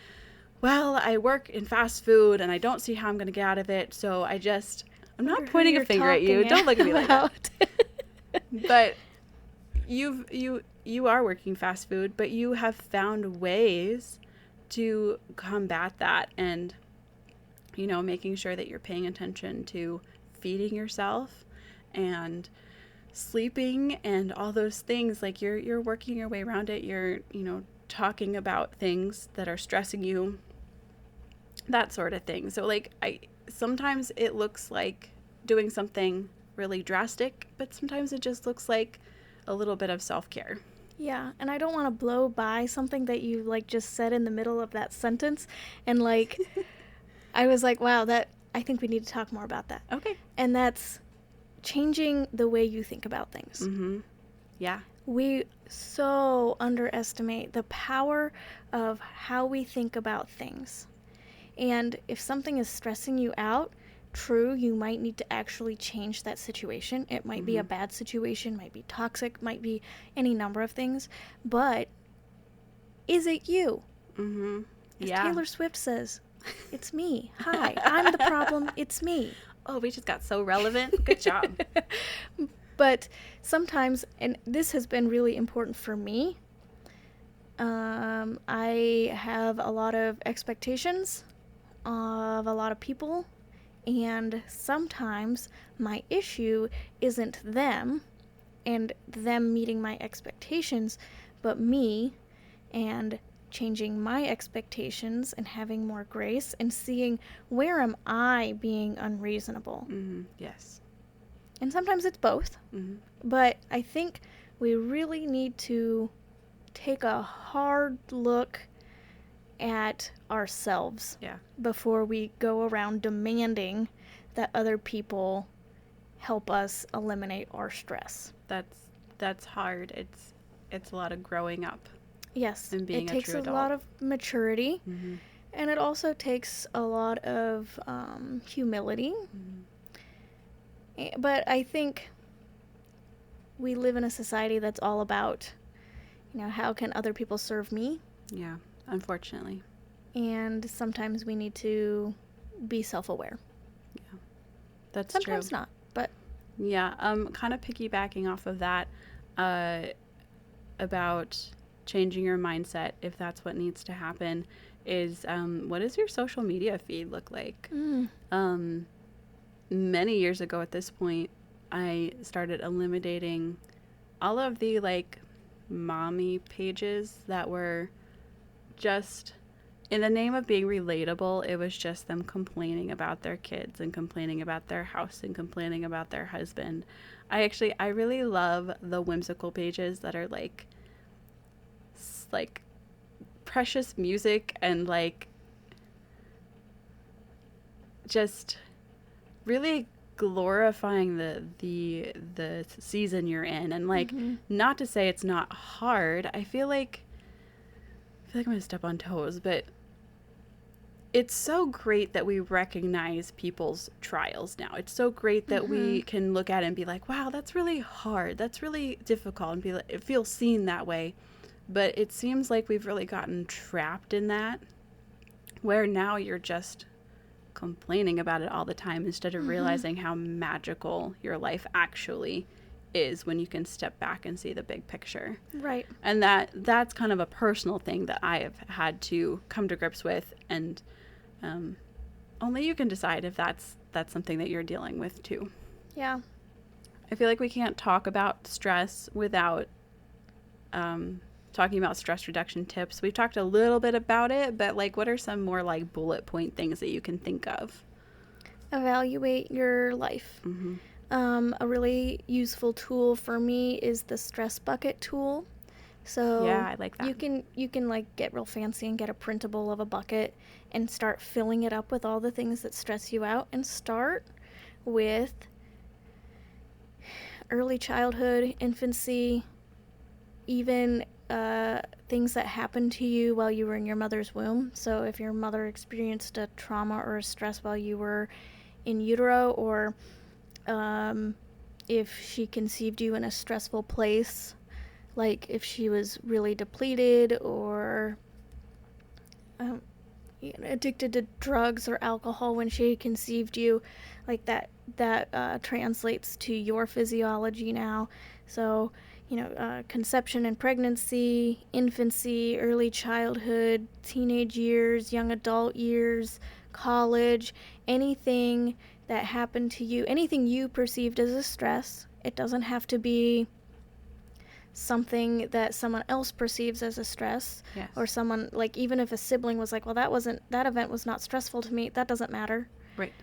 well, I work in fast food and I don't see how I'm going to get out of it. So I'm not pointing a finger at you. Don't look at me like that. But you are working fast food, but you have found ways to combat that, and making sure that you're paying attention to feeding yourself and sleeping and all those things. Like you're working your way around it. You're talking about things that are stressing you, that sort of thing. So like sometimes it looks like doing something really drastic, but sometimes it just looks like a little bit of self-care. Yeah, and I don't want to blow by something that you like just said in the middle of that sentence, and like I was like, wow, I think we need to talk more about that. Okay. And that's changing the way you think about things. Mm-hmm. Yeah. We so underestimate the power of how we think about things. And if something is stressing you out, true, you might need to actually change that situation. It might be a bad situation, might be toxic, might be any number of things. But is it you? Mm-hmm. As Taylor Swift says, it's me. Hi, I'm the problem. It's me. Oh, we just got so relevant. Good job. But sometimes, and this has been really important for me, I have a lot of expectations of a lot of people, and sometimes my issue isn't them and them meeting my expectations, but me and changing my expectations and having more grace and seeing where am I being unreasonable. Mm-hmm. Yes. And sometimes it's both. Mm-hmm. But I think we really need to take a hard look at ourselves before we go around demanding that other people help us eliminate our stress. That's hard. It's a lot of growing up. Yes, and being it takes a a lot of maturity, mm-hmm. and it also takes a lot of humility. Mm-hmm. But I think we live in a society that's all about, how can other people serve me? Yeah, unfortunately. And sometimes we need to be self-aware. Yeah, that's sometimes true. Not, but yeah. Kind of piggybacking off of that, about changing your mindset, if that's what needs to happen, is what does your social media feed look like? Many years ago at this point, I started eliminating all of the like mommy pages that were just in the name of being relatable. It was just them complaining about their kids and complaining about their house and complaining about their husband. I really love the whimsical pages that are like precious music and like just really glorifying the season you're in, and like not to say it's not hard. I feel like I'm gonna step on toes, but it's so great that we recognize people's trials now. It's so great that we can look at it and be like, wow, that's really hard, that's really difficult, and be like, it feels seen that way. But it seems like we've really gotten trapped in that, where now you're just complaining about it all the time instead of realizing how magical your life actually is when you can step back and see the big picture. Right. And that's kind of a personal thing that I have had to come to grips with, and only you can decide if that's something that you're dealing with too. Yeah. I feel like we can't talk about stress without talking about stress reduction tips. We've talked a little bit about it, but like, what are some more like bullet point things that you can think of? Evaluate your life. A really useful tool for me is the stress bucket tool. So yeah, I like that. You can like get real fancy and get a printable of a bucket and start filling it up with all the things that stress you out, and start with early childhood, infancy, even things that happened to you while you were in your mother's womb. So if your mother experienced a trauma or a stress while you were in utero, or if she conceived you in a stressful place, like if she was really depleted or addicted to drugs or alcohol when she conceived you, like that translates to your physiology now. So conception and pregnancy, infancy, early childhood, teenage years, young adult years, college, anything that happened to you, anything you perceived as a stress. It doesn't have to be something that someone else perceives as a stress. Yes. Or someone, like, even if a sibling was like, well, that event was not stressful to me, that doesn't matter. Right.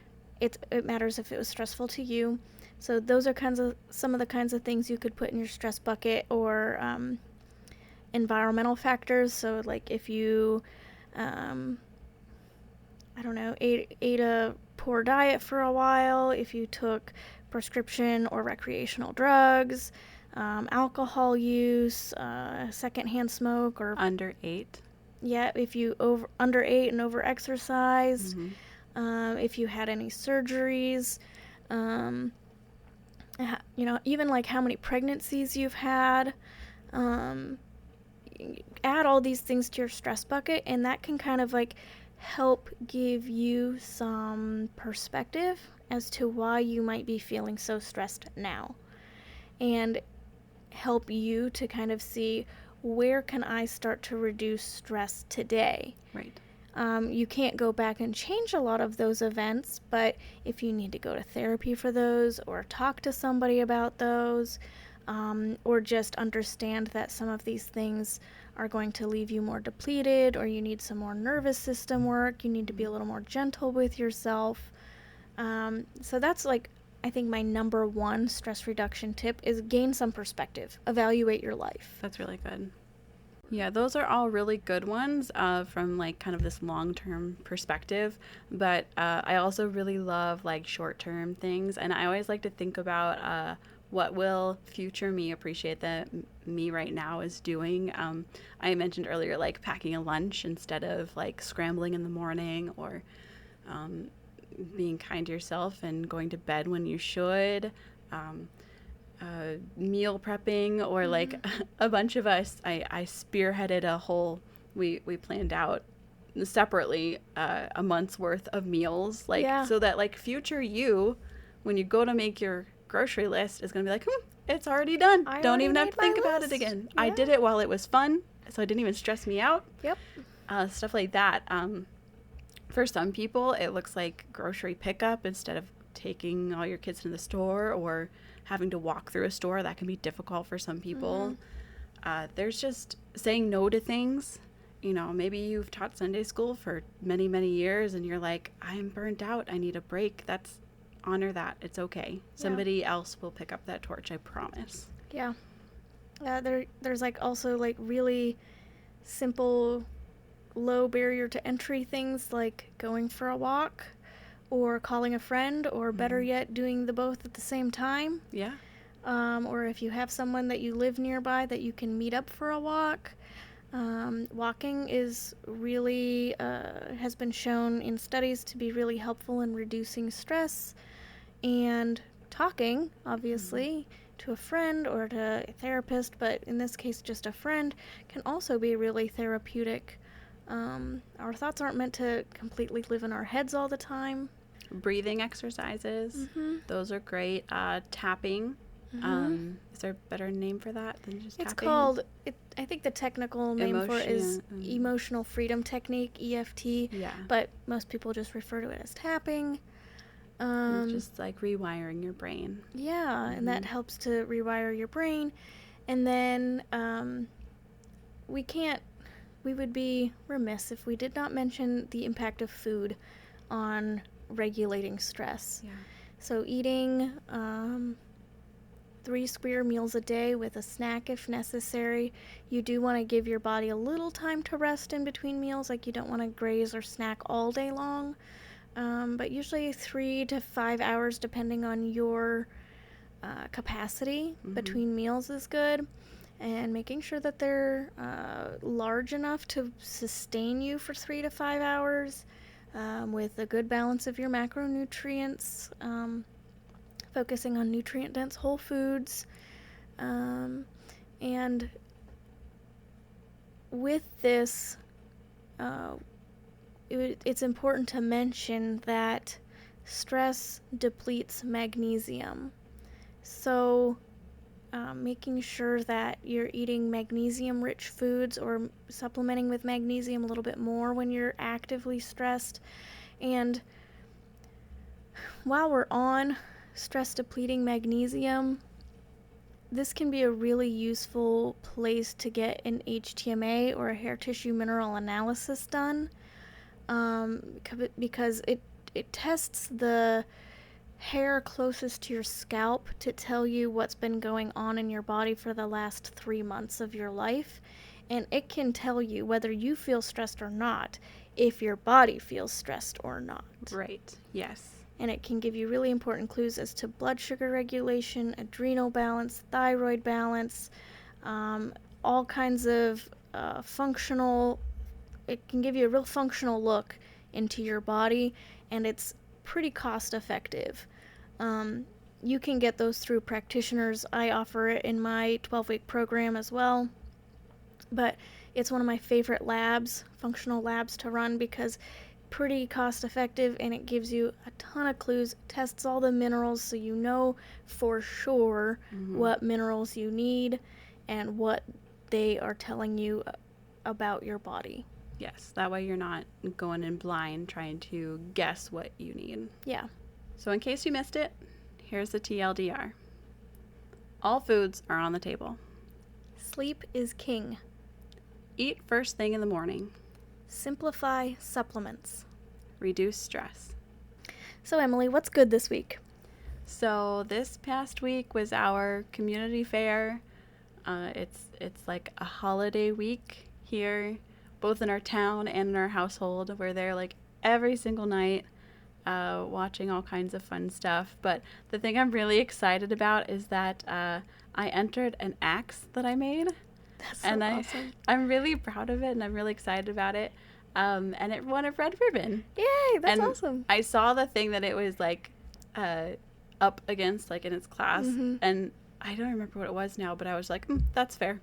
It matters if it was stressful to you. So those are some of the kinds of things you could put in your stress bucket. Or environmental factors. So like if you ate a poor diet for a while, if you took prescription or recreational drugs, alcohol use, secondhand smoke, or under 8. Yeah, if you underate and over exercise, if you had any surgeries, even like how many pregnancies you've had. Add all these things to your stress bucket, and that can kind of like help give you some perspective as to why you might be feeling so stressed now, and help you to kind of see, where can I start to reduce stress today? Right. You can't go back and change a lot of those events, but if you need to go to therapy for those, or talk to somebody about those, or just understand that some of these things are going to leave you more depleted, or you need some more nervous system work, you need to be a little more gentle with yourself. So that's like, I think my number one stress reduction tip is gain some perspective. Evaluate your life. That's really good. Yeah, those are all really good ones from like kind of this long-term perspective. But I also really love like short-term things. And I always like to think about what will future me appreciate that me right now is doing. I mentioned earlier, like packing a lunch instead of like scrambling in the morning, or being kind to yourself and going to bed when you should. Meal prepping, or like a bunch of us, I spearheaded a whole, we planned out separately a month's worth of meals, like so that like future you, when you go to make your grocery list, is going to be like, it's already done. Don't even have to think about it again. Yeah. I did it while it was fun, so it didn't even stress me out. Yep. Stuff like that. For some people, it looks like grocery pickup instead of taking all your kids to the store, or having to walk through a store. That can be difficult for some people. There's just saying no to things. Maybe you've taught Sunday school for many, many years and you're like, I'm burnt out. I need a break. Honor that. It's okay. Somebody else will pick up that torch. I promise. Yeah. There's like also like really simple, low barrier to entry things like going for a walk or calling a friend, or better yet, doing the both at the same time. Yeah. Or if you have someone that you live nearby that you can meet up for a walk. Walking is really, has been shown in studies to be really helpful in reducing stress, and talking, obviously, to a friend or to a therapist, but in this case just a friend, can also be really therapeutic. Our thoughts aren't meant to completely live in our heads all the time. Breathing exercises, those are great. Tapping. Is there a better name for that than just tapping? It's called, I think the technical name for it is Emotional Freedom Technique, EFT, but most people just refer to it as tapping. Just like rewiring your brain. Yeah, and that helps to rewire your brain. And then we would be remiss if we did not mention the impact of food on regulating stress. Yeah. So eating 3 square meals a day with a snack if necessary. You do want to give your body a little time to rest in between meals, like you don't want to graze or snack all day long. But usually 3 to 5 hours, depending on your capacity between meals, is good. And making sure that they're large enough to sustain you for 3 to 5 hours, with a good balance of your macronutrients, focusing on nutrient-dense whole foods. And with this, it's important to mention that stress depletes magnesium. So making sure that you're eating magnesium-rich foods or supplementing with magnesium a little bit more when you're actively stressed. And while we're on stress-depleting magnesium, this can be a really useful place to get an HTMA or a hair tissue mineral analysis done, because it tests the hair closest to your scalp to tell you what's been going on in your body for the last 3 months of your life, and it can tell you whether you feel stressed or not, if your body feels stressed or not. Right, yes. And it can give you really important clues as to blood sugar regulation, adrenal balance, thyroid balance, all kinds of it can give you a real functional look into your body, and it's pretty cost effective. You can get those through practitioners. I offer it in my 12-week program as well. But it's one of my favorite functional labs to run, because pretty cost effective, and it gives you a ton of clues, tests all the minerals so you know for sure what minerals you need and what they are telling you about your body. Yes, that way you're not going in blind trying to guess what you need. Yeah. So in case you missed it, here's the TLDR. All foods are on the table. Sleep is king. Eat first thing in the morning. Simplify supplements. Reduce stress. So Emily, what's good this week? So this past week was our community fair. It's like a holiday week here, both in our town and in our household. We're there like every single night, watching all kinds of fun stuff. But the thing I'm really excited about is that I entered an axe that I made. That's so awesome. I'm really proud of it, and I'm really excited about it. And it won a red ribbon. Yay, that's awesome. I saw the thing that it was like up against, like in its class, and I don't remember what it was now, but I was like, that's fair.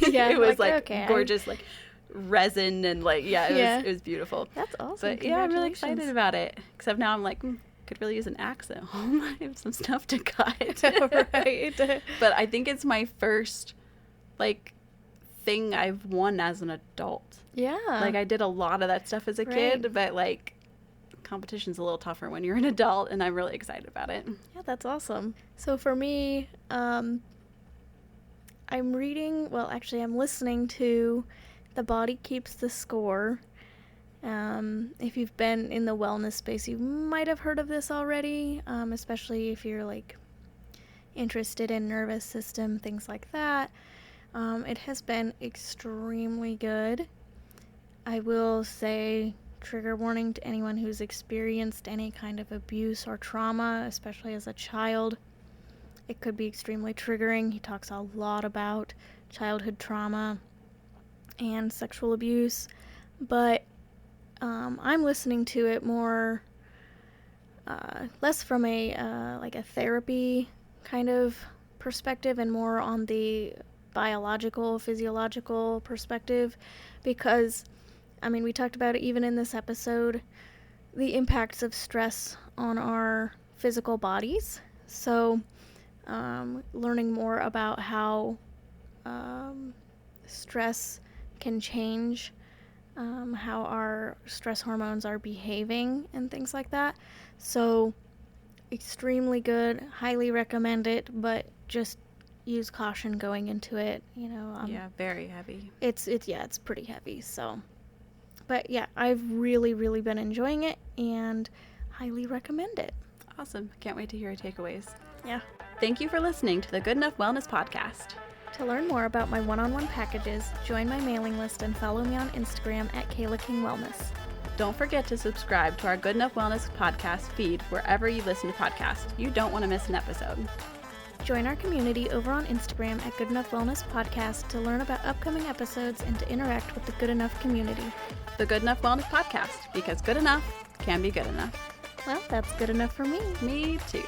Yeah, it was like okay, gorgeous, like resin, and like it was beautiful. That's awesome. But yeah, I'm really excited about it. Except now I'm like, could really use an axe at home. I have some stuff to cut. Right. But I think it's my first like thing I've won as an adult. Yeah. Like I did a lot of that stuff as a kid, but like competition's a little tougher when you're an adult, and I'm really excited about it. Yeah, that's awesome. So for me, I'm listening to The Body Keeps the Score. If you've been in the wellness space, you might have heard of this already, especially if you're like interested in nervous system, things like that. It has been extremely good. I will say, trigger warning to anyone who's experienced any kind of abuse or trauma, especially as a child. It could be extremely triggering. He talks a lot about childhood trauma and sexual abuse, but I'm listening to it more, less from a like a therapy kind of perspective and more on the biological, physiological perspective, because, I mean, we talked about it even in this episode, the impacts of stress on our physical bodies. So, learning more about how stress can change how our stress hormones are behaving and things like that. So, extremely good. Highly recommend it, but just use caution going into it. Yeah, very heavy. It's pretty heavy. So, but yeah, I've really been enjoying it and highly recommend it. Awesome. Can't wait to hear your takeaways. Yeah. Thank you for listening to the Good Enough Wellness Podcast. To learn more about my one-on-one packages, join my mailing list and follow me on Instagram at Kayla King Wellness. Don't forget to subscribe to our Good Enough Wellness podcast feed wherever you listen to podcasts. You don't want to miss an episode. Join our community over on Instagram at Good Enough Wellness Podcast to learn about upcoming episodes and to interact with the Good Enough community. The Good Enough Wellness Podcast, because good enough can be good enough. Well, that's good enough for me. Me too.